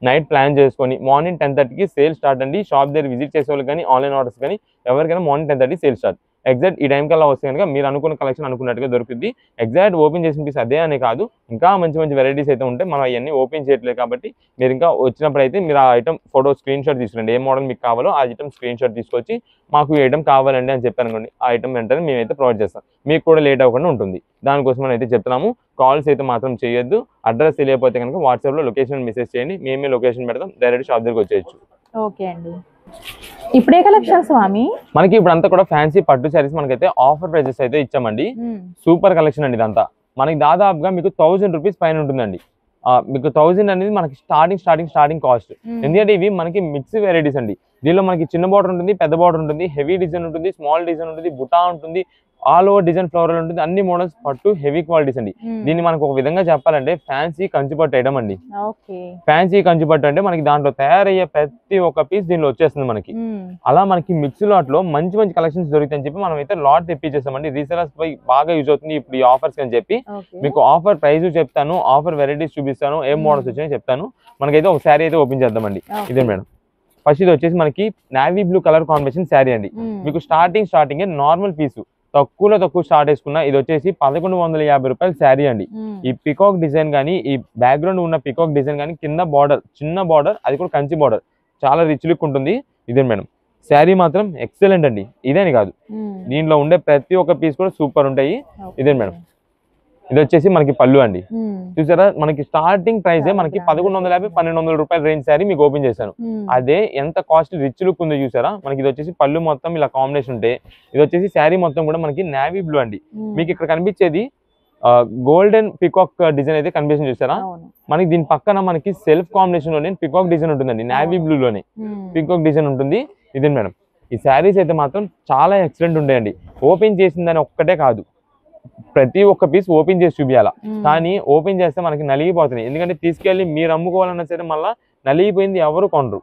నైట్ ప్లాన్ చేసుకొని మార్నింగ్ 10:30కి సేల్ స్టార్ట్ అండి. షాప్ దగ్గర విజిట్ చేసే వాళ్ళు కానీ ఆన్లైన్ ఆర్డర్స్ కానీ ఎవరికైనా మార్నింగ్ 10:30 సేల్ స్టార్ట్. ఎగ్జాక్ట్ ఈ టైం కల్లా వస్తే కనుక మీరు అనుకున్న కలెక్షన్ అనుకున్నట్టుగా దొరుకుతుంది. ఎగ్జాక్ట్ ఓపెన్ చేసిన పీస్ అదే అని కాదు, ఇంకా మంచి మంచి వెరైటీస్ అయితే ఉంటాయి. మనం అవన్నీ ఓపెన్ చేయట్లేదు కాబట్టి మీరు ఇంకా వచ్చినప్పుడు అయితే మీరు ఆ ఐటమ్ ఫోటో స్క్రీన్ షాట్ తీసుకురండి. ఏ మోడల్ మీకు కావాలో ఆ ఐటమ్ స్క్రీన్ షాట్ తీసుకొచ్చి మాకు ఈ ఐటమ్ కావాలండి అని చెప్పాను అనుకోండి, ఆ ఐటమ్ వెంటనే మేమైతే ప్రొవైడ్ చేస్తాం. మీకు కూడా లేట్ అవ్వకుండా ఉంటుంది. దానికోసం మనం అయితే చెప్తున్నాము. కాల్స్ అయితే మాత్రం చేయొద్దు. అడ్రస్ తెలియకపోతే కనుక వాట్సాప్లో లొకేషన్ మెసేజ్ చేయండి, మేమే లొకేషన్ పెడతాం, డైరెక్ట్ షాప్ దగ్గరికి వచ్చేయచ్చు. ఓకే అండి. ఇప్పుడే కలెక్షన్ స్వామి మనకి ఇప్పుడు అంతా కూడా ఫ్యాన్సీ పట్టు శారీస్ మనకైతే ఆఫర్ ప్రైజెస్ అయితే ఇచ్చామండి. సూపర్ కలెక్షన్ అండి. ఇదంతా మనకి దాదాపుగా మీకు 1000 రూపీస్ పైన ఉంటుందండి. మీకు 1000 అనేది మనకి స్టార్టింగ్ కాస్ట్. ఎందుకంటే ఇవి మనకి మిక్స్ వెరైటీస్ అండి. దీనిలో మనకి చిన్న బార్డర్ ఉంటుంది, పెద్ద బార్డర్ ఉంటుంది, హెవీ డిజైన్ ఉంటుంది, స్మాల్ డిజైన్ ఉంటుంది, బుటా ఉంటుంది, ఆల్ ఓవర్ డిజైన్ ఫ్లోరల్ ఉంటుంది, అన్ని మోడల్స్ పట్టు హెవీ క్వాలిటీస్ అండి. దీన్ని మనకు ఒక విధంగా చెప్పాలంటే ఫ్యాన్సీ కంచిపట్టు ఐటమ్ అండి. ఫ్యాన్సీ కంచిపట్టు అంటే మనకి దాంట్లో తయారయ్యే ప్రతి ఒక్క పీస్ దీనిలో వచ్చేస్తుంది మనకి. అలా మనకి మిక్స్ లాట్ లో మంచి మంచి కలెక్షన్స్ దొరుకుతాయని చెప్పి మనం అయితే లాట్ తెప్పించేస్తామండి. రీసెలర్స్ పై బాగా యూజ్ అవుతుంది ఇప్పుడు ఈ ఆఫర్స్ అని చెప్పి మీకు ఆఫర్ ప్రైస్ చెప్తాను, ఆఫర్ వెరైటీస్ చూపిస్తాను, ఏం మోడల్స్ వచ్చాయో చెప్తాను. మనకైతే ఒక శారీ అయితే ఓపెన్ చేద్దామండి. ఇదే మేడం, ఫస్ట్ ఇది వచ్చేసి మనకి navy blue colour combination sari అండి. మీకు స్టార్టింగ్ నార్మల్ పీసు తక్కువ స్టార్ట్ చేసుకున్నా ఇది వచ్చేసి 1150 రూపాయల శారీ అండి. ఈ పికాక్ డిజైన్ కానీ, ఈ బ్యాక్గ్రౌండ్ ఉన్న పికాక్ డిజైన్ కానీ, కింద బార్డర్ చిన్న బార్డర్, అది కూడా కంచి బార్డర్, చాలా రిచ్ లుక్ ఉంటుంది. ఇదే మేడం, శారీ మాత్రం ఎక్సలెంట్ అండి. ఇదేని కాదు, దీంట్లో ఉండే ప్రతి ఒక్క పీస్ కూడా సూపర్ ఉంటాయి. ఇదే మేడం, ఇది వచ్చేసి మనకి పళ్ళు అండి. చూసారా, మనకి స్టార్టింగ్ ప్రైస్ మనకి 1150-1200 రూపాయల రేంజ్ శారీ మీకు ఓపెన్ చేశాను. అదే ఎంత కాస్ట్ రిచ్ లుక్ ఉందో చూసారా. మనకి ఇది వచ్చేసి పళ్ళు మొత్తం ఇలా కాంబినేషన్ ఉంటే, ఇది వచ్చేసి శారీ మొత్తం కూడా మనకి నావీ బ్లూ అండి. మీకు ఇక్కడ కనిపించేది గోల్డెన్ పికాక్ డిజైన్ అయితే కనిపిస్తుంది చూసారా. మనకి దీని పక్కన మనకి సెల్ఫ్ కాంబినేషన్ లోనే పికాక్ డిజైన్ ఉంటుందండి. నావీ బ్లూ లోనే పికాక్ డిజైన్ ఉంటుంది. ఇదే మేడం, ఈ శారీస్ అయితే మాత్రం చాలా ఎక్సలెంట్ ఉంటాయండి. ఓపెన్ చేసిందని ఒక్కటే కాదు, ప్రతి ఒక్క పీస్ ఓపెన్ చేసి చూపించాలా. కానీ ఓపెన్ చేస్తే మనకి నలిగిపోతుంది. ఎందుకంటే తీసుకెళ్లి మీరు అమ్ముకోవాలన్నా సరే మళ్ళీ నలిగిపోయింది ఎవరు కొనరు.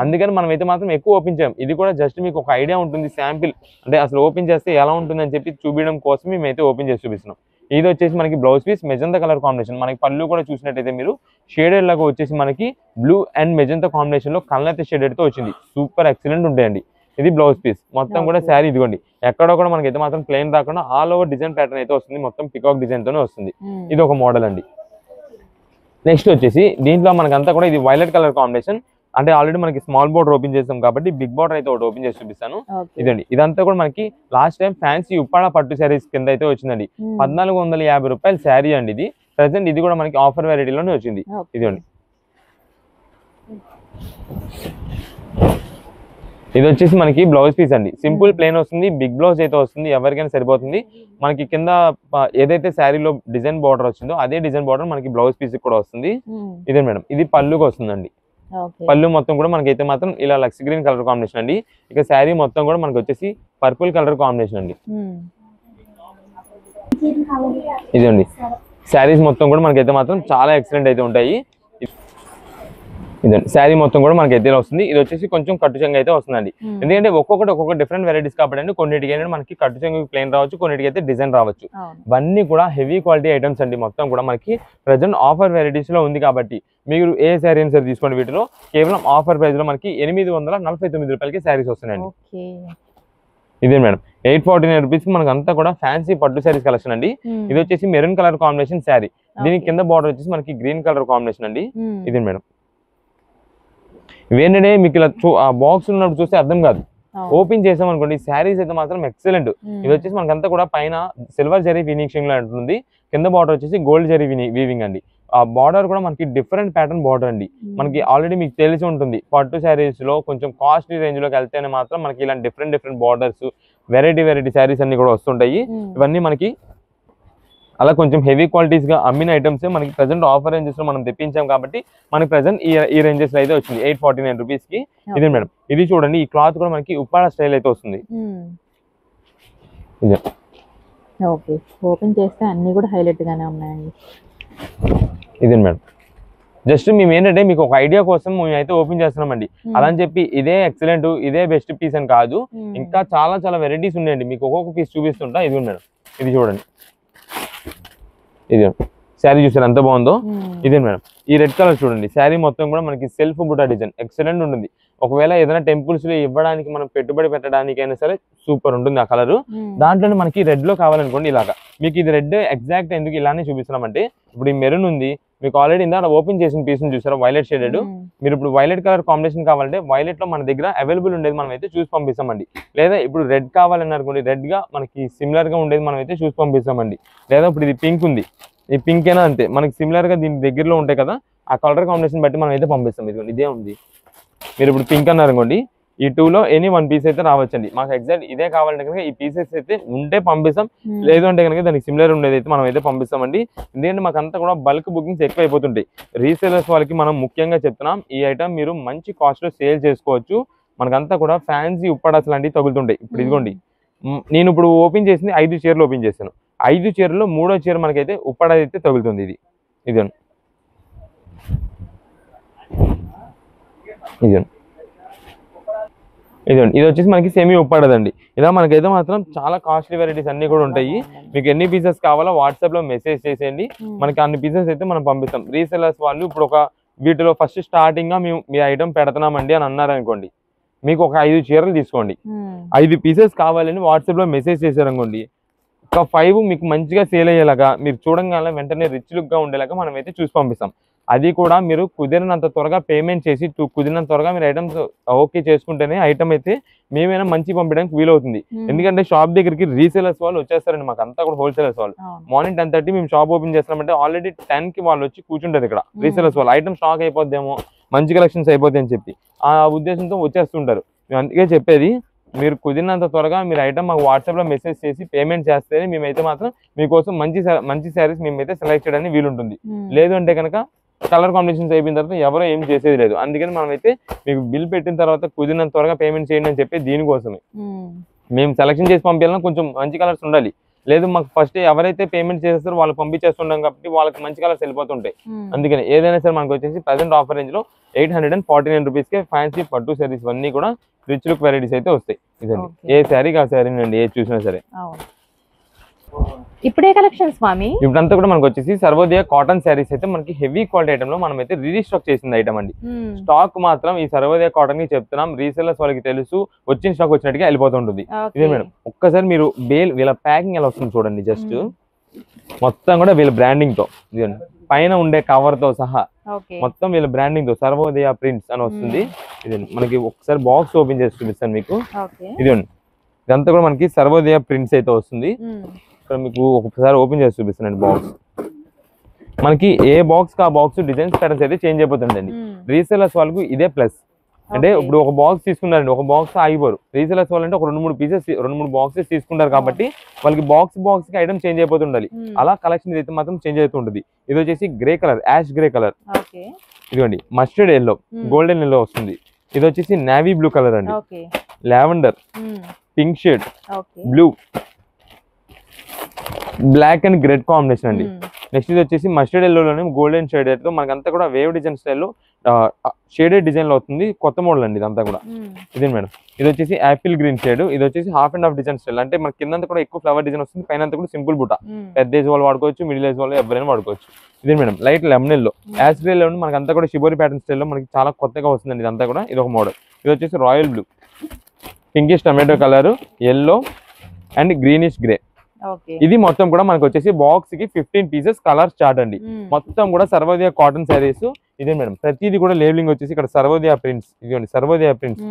అందుకని మనం అయితే మాత్రం ఎక్కువ ఓపెన్ చేయం. ఇది కూడా జస్ట్ మీకు ఒక ఐడియా ఉంటుంది, శాంపిల్ అంటే అసలు ఓపెన్ చేస్తే ఎలా ఉంటుంది అని చెప్పి చూపించడం కోసం మేమైతే ఓపెన్ చేసి చూపిస్తున్నాం. ఇది వచ్చేసి మనకి blouse piece magenta colour combination. మనకి పళ్ళు కూడా చూసినట్టయితే మీరు షేడెడ్ లాగా వచ్చేసి మనకి బ్లూ అండ్ మెజంతా కాంబినేషన్ లో కళ్ళైతే షేడెడ్ తో వచ్చింది. సూపర్ ఎక్సలెంట్ ఉంటాయండి. ఇది బ్లౌజ్ పీస్ మొత్తం కూడా శారీ ఇదిగోండి. ఎక్కడో కూడా మనకి అయితే మాత్రం ప్లెయిన్ రాకుండా ఆల్ ఓవర్ డిజైన్ ప్యాటర్న్ అయితే వస్తుంది. మొత్తం పికాక్ డిజైన్ తోనే వస్తుంది. ఇది ఒక మోడల్ అండి. నెక్స్ట్ వచ్చేసి దీంట్లో మనకంతా కూడా ఇది వైలెట్ కలర్ కాంబినేషన్. అంటే ఆల్రెడీ మనకి స్మాల్ బోర్డర్ ఓపెన్ చేస్తాం కాబట్టి బిగ్ బోర్డర్ అయితే ఒకటి ఓపెన్ చేసి చూపిస్తాను. ఇదండి, ఇదంతా కూడా మనకి లాస్ట్ టైం ఫ్యాన్సీ ఉప్పాడ పట్టు శారీస్ కింద అయితే వచ్చిందండి. 1450 రూపాయల శారీ అండి ఇది. ప్రెసెంట్ ఇది కూడా మనకి ఆఫర్ వెరైటీలోనే వచ్చింది. ఇదండి, ఇది వచ్చేసి మనకి బ్లౌజ్ పీస్ అండి. సింపుల్ ప్లేన్ వస్తుంది, బిగ్ బ్లౌజ్ అయితే వస్తుంది, ఎవరికైనా సరిపోతుంది. మనకి కింద ఏదైతే శారీలో డిజైన్ బార్డర్ వచ్చిందో అదే డిజైన్ బార్డర్ మనకి బ్లౌజ్ పీస్ కూడా వస్తుంది. ఇదే మేడం, ఇది పళ్ళుకి వస్తుందండి. పళ్ళు మొత్తం కూడా మనకైతే మాత్రం ఇలా లక్స్ గ్రీన్ కలర్ కాంబినేషన్ అండి. ఇక శారీ మొత్తం కూడా మనకి వచ్చేసి పర్పుల్ కలర్ కాంబినేషన్ అండి. ఇదండి శారీస్ మొత్తం కూడా మనకైతే మాత్రం చాలా ఎక్సలెంట్ అయితే ఉంటాయి. ఇదండి శారీ మొత్తం కూడా మనకి అయితే వస్తుంది. ఇది వచ్చేసి కొంచెం కట్టు చెంగు అయితే వస్తుందండి. ఎందుకంటే ఒక్కొక్క డిఫరెంట్ వెరైటీస్ కాబట్టి కొన్నిటికి ఏంటంటే మనకి కట్టు చెంగు ప్లేన్ రావచ్చు, కొన్నిటికి అయితే డిజైన్ రావచ్చు. ఇవన్నీ కూడా హెవీ క్వాలిటీ ఐటమ్స్ అండి. మొత్తం కూడా మనకి ప్రెజెంట్ ఆఫర్ వెరైటీస్ లో ఉంది కాబట్టి మీరు ఏ శారీ అయినా సరే తీసుకోండి. వీటిలో కేవలం ఆఫర్ ప్రైస్ లో మనకి 849 రూపాయలకి శారీస్ వస్తున్నాయండి. ఇదే మేడం 849 రూపీస్ కి మనకి అంతా కూడా ఫ్యాన్సీ పట్టు శారీస్ కలెక్షన్ అండి. ఇది వచ్చేసి మెరూన్ కలర్ కాంబినేషన్ శారీ, దీని కింద బార్డర్ వచ్చేసి మనకి గ్రీన్ కలర్ కాంబినేషన్ అండి. ఇదే మేడం వేరే మీకు ఇలా ఆ బాక్స్ ఉన్నప్పుడు చూస్తే అర్థం కాదు. ఓపెన్ చేసాం అనుకోండి శారీస్ అయితే మాత్రం ఎక్సలెంట్. ఇది వచ్చేసి మనకంతా కూడా పైన సిల్వర్ జరీ ఫినిషింగ్ లో ఉంటుంది, కింద బార్డర్ వచ్చేసి గోల్డ్ జరీ వీవింగ్ అండి. ఆ బార్డర్ కూడా మనకి డిఫరెంట్ ప్యాటర్న్ బార్డర్ అండి. మనకి ఆల్రెడీ మీకు తెలిసి ఉంటుంది పట్టు శారీస్ లో కొంచెం కాస్ట్లీ రేంజ్ లోకి వెళ్తేనే మాత్రం మనకి ఇలాంటి డిఫరెంట్ బార్డర్స్ వెరైటీ శారీస్ అన్ని కూడా వస్తుంటాయి. ఇవన్నీ మనకి అలా కొంచెం హెవీ క్వాలిటీస్ గా అమ్మిన ఐటమ్స్ మనకి ప్రెసెంట్ ఆఫర్ రేంజెస్ లో మనం తెప్పించాం కాబట్టి మనకి ప్రెసెంట్ ఈ రేంజెస్ లో అయితే వచ్చింది 849 రూపీస్ కి. ఇది మేడం ఇది చూడండి, ఈ క్లాత్ కూడా మనకి ఉప్పాడ స్టైల్ అయితే వస్తుంది. ఓకే, ఓపెన్ చేస్తే అన్ని కూడా హైలైట్ గానే ఉన్నాయండి. ఇది మేడం జస్ట్ మేము ఏంటంటే మీకు ఒక ఐడియా కోసం మేము అయితే ఓపెన్ చేస్తున్నామండి. అలా అని చెప్పి ఇదే ఎక్సలెంట్ ఇదే బెస్ట్ పీస్ అని కాదు, ఇంకా చాలా వెరైటీస్ ఉన్నాయండి. మీకు ఒక్కొక్క పీస్ చూపిస్తుంటా. ఇది మేడం ఇది చూడండి, ఇది శారీ చూసారు ఎంత బాగుందో. ఇదే మేడం ఈ రెడ్ కలర్ చూడండి, శారీ మొత్తం కూడా మనకి సెల్ఫ్ బుటా డిజైన్ ఎక్సలెంట్ ఉంటుంది. ఒకవేళ ఏదైనా టెంపుల్స్ లో ఇవ్వడానికి మనం పెట్టుబడి పెట్టడానికైనా సరే సూపర్ ఉంటుంది ఆ కలర్. దాంట్లోనే మనకి రెడ్ లో కావాలనుకోండి ఇలాగా. మీకు ఇది రెడ్ ఎగ్జాక్ట్ ఎందుకు ఇలానే చూపిస్తున్నామంటే ఇప్పుడు ఈ మెరూన్ ఉంది, మీకు ఆల్రెడీ ఇందా ఓపెన్ చేసిన పీస్ చూసారా వైలెట్ షేడెడ్. మీరు ఇప్పుడు వైలెట్ కలర్ కాంబినేషన్ కావాలంటే వైలెట్ లో మన దగ్గర అవైలబుల్ ఉండేది మనం అయితే చూసి పంపిస్తామండి. లేదా ఇప్పుడు రెడ్ కావాలని అనుకోండి, రెడ్ గా మనకి సిమిలర్ గా ఉండేది మనం అయితే చూసి పంపిస్తామండి. లేదా ఇప్పుడు ఇది పింక్ ఉంది, ఈ పింక్ అయినా అంతే మనకి సిమిలర్ గా దీని దగ్గరలో ఉంటాయి కదా, ఆ కలర్ కాంబినేషన్ బట్టి మనం అయితే పంపిస్తాం. ఇదిగోండి ఇదే ఉంది, మీరు ఇప్పుడు పింక్ అన్నారు అనుకోండి, ఈ 2లో ఎనీ 1 పీస్ అయితే రావచ్చండి. మాకు ఎగ్జాక్ట్ ఇదే కావాలంటే కనుక ఈ పీసెస్ అయితే ఉంటే పంపిస్తాం, లేదు అంటే కనుక దానికి సిమిలర్ ఉండేది అయితే మనం అయితే పంపిస్తామండి. ఎందుకంటే మాకు అంతా కూడా బల్క్ బుకింగ్స్ ఎక్కువ అయిపోతుంటాయి. రీసేలర్స్ వాళ్ళకి మనం ముఖ్యంగా చెప్తున్నాం, ఈ ఐటమ్ మీరు మంచి కాస్ట్ లో సేల్ చేసుకోవచ్చు. మనకంతా కూడా ఫ్యాన్సీ ఉప్పడాస్ లాంటివి తగులుతుంటాయి. ఇప్పుడు ఇదిగోండి నేను ఇప్పుడు ఓపెన్ చేసింది 5 చీరలు ఓపెన్ చేశాను. 5 చీరల్లో 3వ చీర మనకైతే ఉప్పడ అయితే తగులుతుంది. ఇది ఇదండి ఇది వచ్చేసి మనకి సెమీ ఉప్పడదండి. ఇలా మనకైతే మాత్రం చాలా కాస్ట్లీ వెరైటీస్ అన్ని కూడా ఉంటాయి. మీకు ఎన్ని పీసెస్ కావాలో వాట్సాప్ లో మెసేజ్ చేసేయండి, మనకి అన్ని పీసెస్ అయితే మనం పంపిస్తాం. రీసెలర్స్ వాళ్ళు ఇప్పుడు ఒక వీటిలో ఫస్ట్ స్టార్టింగ్ గా మేము మీ ఐటమ్ పెడతామండి అని అన్నారు అనుకోండి, మీకు ఒక 5 చీరలు తీసుకోండి, 5 పీసెస్ కావాలని వాట్సాప్ లో మెసేజ్ చేశారనుకోండి, ఒక 5 మీకు మంచిగా సేల్ అయ్యేలాగా మీరు చూడంగానే వెంటనే రిచ్ లుక్ గా ఉండేలాగా మనం అయితే చూసి పంపిస్తాం. అది కూడా మీరు కుదిరినంత త్వరగా పేమెంట్ చేసి కుదిరినంత త్వరగా మీరు ఐటమ్స్ ఓకే చేసుకుంటేనే ఐటమ్ అయితే మేమైనా మంచి పంపించడానికి వీలవుతుంది. ఎందుకంటే షాప్ దగ్గరికి రీసేలర్స్ వాళ్ళు వచ్చేస్తారండి, మాకు అంతా కూడా హోల్సేలర్స్ వాళ్ళు. మార్నింగ్ 10:30 మేము షాప్ ఓపెన్ చేస్తామంటే ఆల్రెడీ 10 కి వాళ్ళు వచ్చి కూర్చుంటారు ఇక్కడ రీసేలర్స్ వాళ్ళు. ఐటమ్ స్టాక్ అయిపోద్దేమో, మంచి కలెక్షన్స్ అయిపోతాయి అని చెప్పి ఆ ఉద్దేశంతో వచ్చేస్తుంటారు. మేము అందుకే చెప్పేది, మీరు కుదిరినంత త్వరగా మీరు ఐటమ్ మాకు వాట్సాప్ లో మెసేజ్ చేసి పేమెంట్ చేస్తేనే మేమైతే మాత్రం మీకోసం మంచి శారీస్ మేమైతే సెలెక్ట్ చేయడానికి వీలుంటుంది. లేదు అంటే కనుక కలర్ కాంబినేషన్స్ అయిపోయిన తర్వాత ఎవరో ఏం చేసేది లేదు. అందుకని మనం అయితే మీకు బిల్ పెట్టిన తర్వాత కుదిరినంత త్వరగా పేమెంట్ చేయండి అని చెప్పి దీనికోసమే మేము సెలెక్షన్ చేసి పంపించాలన్నా కొంచెం మంచి కలర్స్ ఉండాలి. లేదు మాకు ఫస్ట్ ఎవరైతే పేమెంట్ చేస్తారో వాళ్ళు పంపించేస్తుంటాం కాబట్టి వాళ్ళకి మంచి కలర్స్ వెళ్ళిపోతుంటాయి. అందుకని ఏదైనా సరే మనకు వచ్చేసి ప్రెసెంట్ ఆఫర్ రేంజ్ లో 849 రూపీస్ కే ఫ్యాన్సీ పట్టు శారీస్ అన్ని కూడా రిచ్ లుక్ వెరైటీస్ అయితే వస్తాయి. ఇదండి ఏ శారీ ఆ శారీ అండి, ఏ చూసినా సరే. ఇప్పుడే కలెక్షన్ స్వామి ఇప్పుడంతా కూడా మనకు వచ్చేసి సర్వోదయ కాటన్ శారీస్ అయితే మనకి హెవీ క్వాలిటీ ఐటమ్ లో మనం అయితే రీస్టాక్ చేసింది ఐటమ్ అండి. స్టాక్ మాత్రం ఈ సర్వోదయ కాటన్ కి చెప్తున్నాం, రీసెలర్స్ వాళ్ళకి తెలుసు, వచ్చిన స్టాక్ వచ్చినట్టుగా వెళ్ళిపోతుంటుంది. ఇదే మేడం ఒక్కసారి మీరు వీళ్ళ ప్యాకింగ్ ఎలా వస్తుంది చూడండి. జస్ట్ మొత్తం కూడా వీళ్ళ బ్రాండింగ్ తో పైన ఉండే కవర్ తో సహా మొత్తం వీళ్ళ బ్రాండింగ్ తో సర్వోదయ ప్రింట్స్ అని వస్తుంది. ఇది మనకి ఒకసారి బాక్స్ ఓపెన్ చేసి చూపిస్తాను మీకు. ఇదండి ఇదంతా కూడా మనకి సర్వోదయ ప్రింట్స్ అయితే వస్తుంది. ఇక్కడ మీకు ఒకసారి ఓపెన్ చేసి చూపిస్తానండి బాక్స్. మనకి ఏ బాక్స్ కా బాక్స్ డిజైన్స్ ప్యాటర్న్స్ అయితే చేంజ్ అయిపోతుందండి. రీసెలర్స్ వాళ్ళకు ఇదే ప్లస్. అంటే ఇప్పుడు ఒక బాక్స్ తీసుకున్నారండి, ఒక బాక్స్ ఆగిపోరు. రీసెలర్స్ వాళ్ళంటే ఒక 2-3 బాక్సెస్ తీసుకుంటారు కాబట్టి వాళ్ళకి బాక్స్ కి ఐటమ్ చేంజ్ అయిపోతుండాలి. అలా కలెక్షన్ అయితే మాత్రం చేంజ్ అవుతుంటుంది. ఇది వచ్చేసి grey colour, ash grey colour, ఇదిగోండి మస్టర్డ్ ఎల్లో, గోల్డెన్ ఎల్లో వస్తుంది. ఇది వచ్చేసి నేవీ బ్లూ కలర్ అండి, lavender, pink shade, blue, black and red combination అండి. నెక్స్ట్ ఇది వచ్చేసి మస్టర్డ్ ఎల్లోలోనే గోల్డెన్ షేడ్ తో మనకంతా కూడా వేవ్ డిజైన్ స్టైల్లో షేడెడ్ డిజైన్ లో అవుతుంది. కొత్త మోడల్ అండి ఇదంతా కూడా. ఇదే మేడం, ఇది వచ్చేసి యాపిల్ గ్రీన్ షేడ్. ఇది వచ్చేసి half and half design style, అంటే మన కింద కూడా ఎక్కువ ఫ్లవర్ డిజైన్ వస్తుంది, పైన కూడా సింపుల్ బుట్ట. పెద్ద ఏజ్ వాళ్ళు వాడుకోవచ్చు, మిడిల్ ఏజ్ వాళ్ళు ఎవరైనా వాడుకోవచ్చు. ఇదే మేడం లైట్ లెమన్ ఎల్లో యాస్ట్రేల్ మనకి అంతా కూడా షిబోరి ప్యాటర్న్ స్టైల్లో మనకి చాలా కొత్తగా వస్తుందండి ఇదంతా కూడా. ఇది ఒక మోడల్. ఇది వచ్చేసి royal blue, pinkish tomato colour, yellow and greenish grey. ఇది మొత్తం కూడా మనకు వచ్చేసి బాక్స్ కి 15 పీసెస్ కలర్ చార్ట్ అండి. మొత్తం కూడా సర్వోదయ కాటన్ శారీస్. ఇదే మేడం ప్రతిది కూడా లేబులింగ్ వచ్చేసి ఇక్కడ సర్వోదయ ప్రింట్స్. ఇదిగోండి సర్వోదయ ప్రింట్స్.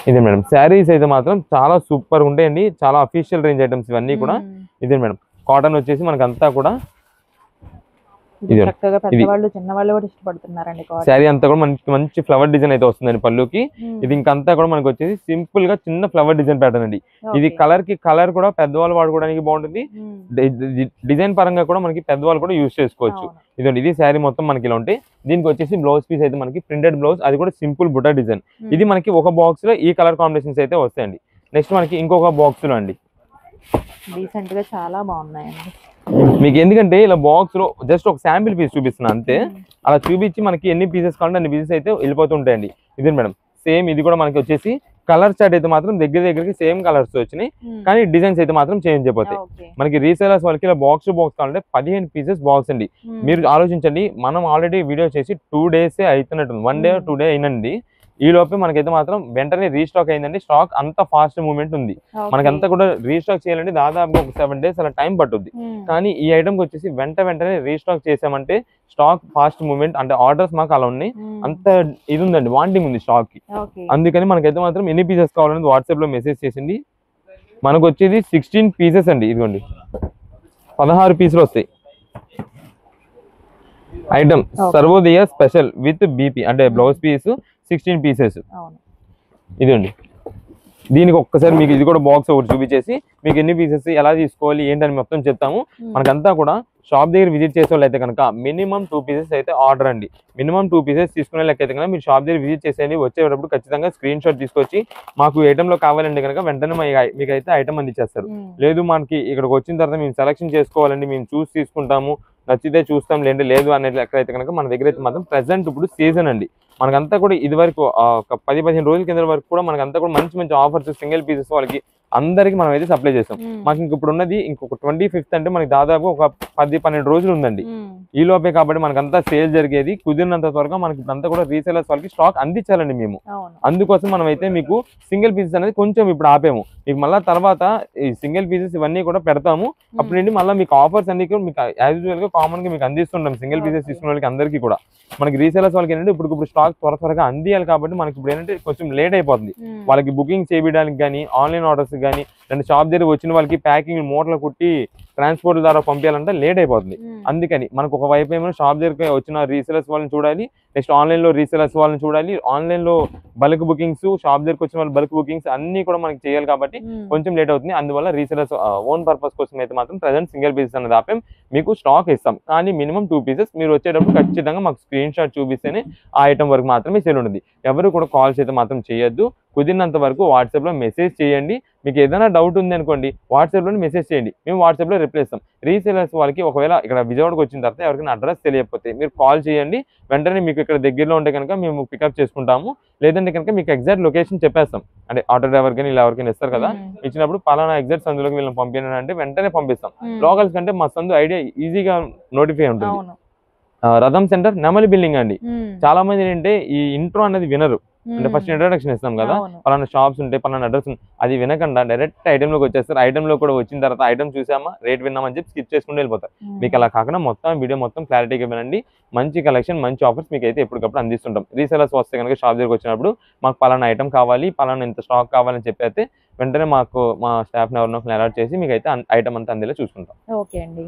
ఇదే మేడం శారీస్ అయితే మాత్రం చాలా సూపర్ ఉంటాయండి, చాలా అఫీషియల్ రేంజ్ ఐటమ్స్ ఇవన్నీ కూడా. ఇదే మేడం కాటన్ వచ్చేసి మనకంతా కూడా శారీ అంతా కూడా మనకి మంచి ఫ్లవర్ డిజైన్ అయితే వస్తుందండి పళ్ళుకి. ఇది ఇంకంతా కూడా మనకి వచ్చేసి సింపుల్ గా చిన్న ఫ్లవర్ డిజైన్ ప్యాటర్న్ అండి. ఇది కలర్ కి కలర్ కూడా పెద్దవాళ్ళు వాడుకోవడానికి బాగుంటుంది, డిజైన్ పరంగా కూడా మనకి పెద్దవాళ్ళు కూడా యూజ్ చేసుకోవచ్చు. ఇదండి ఇది శారీ మొత్తం మనకి ఇలా ఉంటాయి. దీనికి వచ్చేసి బ్లౌజ్ పీస్ అయితే మనకి ప్రింటెడ్ బ్లౌజ్, అది కూడా సింపుల్ బుటా డిజైన్. ఇది మనకి ఒక బాక్స్ లో ఈ కలర్ కాంబినేషన్స్ అయితే వస్తాయండి. నెక్స్ట్ మనకి ఇంకొక బాక్స్ లో అండి డీసెంట్ గా చాలా బాగున్నాయండి. మీకు ఎందుకంటే ఇలా బాక్స్ లో జస్ట్ ఒక శాంపిల్ పీస్ చూపిస్తున్నా అంతే. అలా చూపించి మనకి ఎన్ని పీసెస్ కావాలంటే అన్ని పీసెస్ అయితే వెళ్ళిపోతుంటాయండి. ఇదే మేడం సేమ్ ఇది కూడా మనకి వచ్చేసి కలర్ చార్ట్ అయితే మాత్రం దగ్గరికి సేమ్ కలర్స్ వచ్చినాయి, కానీ డిజైన్స్ అయితే మాత్రం చేంజ్ అయిపోతాయి. మనకి రీసేలర్స్ వాళ్ళకి ఇలా బాక్స్ టు బాక్స్ కావాలంటే 15 పీసెస్ బాక్స్ అండి. మీరు ఆలోచించండి, మనం ఆల్రెడీ వీడియో చేసి 2 days అవుతున్నట్టుంది, 1 day 2 day అయినండి. ఈ లోపే మనకైతే మాత్రం వెంటనే రీస్టాక్ అయిందండి. స్టాక్ అంత ఫాస్ట్ మూవ్మెంట్ ఉంది. మనకంతా కూడా రీస్టాక్ చేయాలంటే దాదాపు ఒక 7 days అలా టైం పట్టుద్ది. కానీ ఈ ఐటమ్ కి వచ్చేసి వెంటనే రీస్టాక్ చేసామంటే స్టాక్ ఫాస్ట్ మూవ్మెంట్, అంటే ఆర్డర్స్ మాకు అలా ఉన్నాయి, అంత ఇది ఉందండి, వాంటింగ్ ఉంది స్టాక్ కి. అందుకని మనకైతే మాత్రం ఎన్ని పీసెస్ కావాలని వాట్సాప్ లో మెసేజ్ చేసింది. మనకు వచ్చేది 16 పీసెస్ అండి. ఇదిగోండి 16 పీసులు వస్తాయి. Item Sarvodaya special with BP అంటే బ్లౌజ్ పీస్ 16 పీసెస్. ఇదండి దీనికి ఒక్కసారి మీకు ఇది కూడా బాక్స్ ఒకటి చూపించేసి మీకు ఎన్ని పీసెస్ ఎలా తీసుకోవాలి ఏంటని మొత్తం చెప్తాము. మనకంతా కూడా షాప్ దగ్గర విజిట్ చేసే వాళ్ళు అయితే కనుక మినిమం 2 పీసెస్ అయితే ఆర్డర్ అండి. మినిమం 2 పీసెస్ తీసుకునే లెక్క అయితే కనుక మీరు షాప్ దగ్గర విజిట్ చేసేయండి. వచ్చేటప్పుడు ఖచ్చితంగా స్క్రీన్ షాట్ తీసుకొచ్చి మాకు ఐటమ్ లో కావాలంటే కనుక వెంటనే మీకు అయితే ఐటమ్ అందించేస్తారు. లేదు మనకి ఇక్కడికి వచ్చిన తర్వాత మేము సెలెక్షన్ చేసుకోవాలండి, మేము చూసి తీసుకుంటాము, నచ్చితే చూస్తాం, లేదు అనే లెక్క అయితే కనుక మన దగ్గర అయితే మాత్రం ప్రెసెంట్ ఇప్పుడు సీజన్ అండి. మనకంతా కూడా ఇది వరకు ఒక 10-15 రోజుల కింద వరకు కూడా మనకంతా కూడా మంచి ఆఫర్స్ సింగిల్ పీసెస్ వాళ్ళకి అందరికి మనం అయితే సప్లై చేస్తాం. మాకు ఇప్పుడు ఉన్నది ఇంకొక 25th అంటే మనకి దాదాపు ఒక 10-12 రోజులు ఉందండి ఈ లోపే. కాబట్టి మనకంతా సేల్ జరిగేది కుదిరినంత త్వరగా మనకి ఇప్పుడంతా కూడా రీసేలర్స్ వాళ్ళకి స్టాక్ అందించాలండి మేము. అందుకోసం మనం అయితే మీకు సింగిల్ పీసెస్ అనేది కొంచెం ఇప్పుడు ఆపేము. మీకు మళ్ళీ తర్వాత ఈ సింగిల్ పీసెస్ ఇవన్నీ కూడా పెడతాము. అప్పుడు మళ్ళీ మీకు ఆఫర్స్ అన్ని కూడా మీకు యాజ్ యూజువల్ గా కామన్ గా మీకు అందిస్తుంటాం. సింగిల్ పీసెస్ తీసుకున్న వాళ్ళకి అందరికీ కూడా మనకి రీసేలర్స్ వాళ్ళకి ఏంటంటే ఇప్పుడు స్టాక్ త్వరగా అందియాలి. కాబట్టి మనకి ఇప్పుడు ఏంటంటే కొంచెం లేట్ అయిపోతుంది. వాళ్ళకి బుకింగ్ చేయడానికి కానీ ఆన్లైన్ ఆర్డర్స్ కానీ రెండు షాప్ దగ్గర వచ్చిన వాళ్ళకి ప్యాకింగ్ మూటలు కుట్టి ట్రాన్స్పోర్ట్ ద్వారా పంపించాలంటే లేట్ అయిపోతుంది. అందుకని మనకు ఒక వైపు ఏమో షాప్ దగ్గరికి వచ్చిన రీసేలర్స్ వాళ్ళని చూడాలి, నెక్స్ట్ ఆన్లైన్ లో రీసేలర్స్ వాళ్ళని చూడాలి, ఆన్లైన్ లో బల్క్ బుకింగ్స్, షాప్ దగ్గరికి వచ్చిన వాళ్ళు బల్క్ బుకింగ్స్ అన్ని కూడా మనకి చేయాలి. కాబట్టి కొంచెం లేట్ అవుతుంది. అందువల్ల రీసేలర్స్ ఓన్ పర్పస్ కోసం అయితే మాత్రం ప్రెసెంట్ సింగిల్ పీసెస్ అనేది ఆపేం. మీకు స్టాక్ ఇస్తాం, కానీ మినిమం 2 పీసెస్. మీరు వచ్చేటప్పుడు ఖచ్చితంగా మాకు స్క్రీన్ షాట్ చూపిస్తేనే ఆ ఐటమ్ వరకు మాత్రమే సేల్ ఉంటుంది. ఎవరు కూడా కాల్స్ అయితే మాత్రం చేయొద్దు. కుదిరినంత వరకు వాట్సాప్ లో మెసేజ్ చేయండి. మీకు ఏదైనా డౌట్ ఉంది అనుకోండి వాట్సాప్ లో మెసేజ్ చేయండి, మేము వాట్సాప్ లో రిప్లై ఇస్తాం. రీసేలర్స్ వాళ్ళకి ఒకవేళ ఇక్కడ విజయవాడకి వచ్చిన తర్వాత ఎవరికైనా అడ్రస్ తెలియకపోతే మీరు కాల్ చేయండి. వెంటనే మీకు ఇక్కడ దగ్గరలో ఉంటే కనుక మేము పికప్ చేసుకుంటాము. లేదంటే కనుక మీకు ఎగ్జాక్ట్ లొకేషన్ చెప్పేస్తాం. అంటే ఆటో డ్రైవర్ కానీ ఇలా ఎవరికైనా ఇస్తారు కదా, ఇచ్చినప్పుడు పలానా ఎగ్జాక్ట్ సందులోకి వీళ్ళని పంపించండి అంటే వెంటనే పంపిస్తాం. లోకల్స్ కంటే మా సందు ఐడియా ఈజీగా నోటిఫై ఉంటుంది. రథం సెంటర్ నెమలి బిల్డింగ్ అండి. చాలా మంది ఏంటంటే ఈ ఇంట్రో అనేది వినరు. అంటే ఫస్ట్ ఇంట్రొడక్షన్ ఇస్తాం కదా, పలానా షాప్స్ ఉంటాయి, పలానా అడ్రస్, అది వినకుండా డైరెక్ట్ ఐటమ్ లోకి వచ్చేస్తారు. ఐటమ్ లో కూడా వచ్చిన తర్వాత ఐటమ్ చూసామా, రేట్ విన్నామని చెప్పి స్కిప్ చేసుకుంటూ వెళ్ళిపోతారు. మీకు అలా కాకుండా మొత్తం వీడియో మొత్తం క్లారిటీగా వినండి. మంచి కలెక్షన్, మంచి ఆఫర్స్ మీకు అయితే ఎప్పటికప్పుడు అందిస్తుంటాం. రీసేలర్స్ వస్తే కనుక షాప్ దగ్గరికి వచ్చినప్పుడు మాకు పలానా ఐటమ్ కావాలి, పలానా ఇంత స్టాక్ కావాలని చెప్పి అయితే వెంటనే మాకు మా స్టాఫ్ ఎవరినో అలర్ట్ చేసి మీకు అయితే ఐటమ్ అంతా అందేలా చూసుకుంటాం. ఓకే అండి.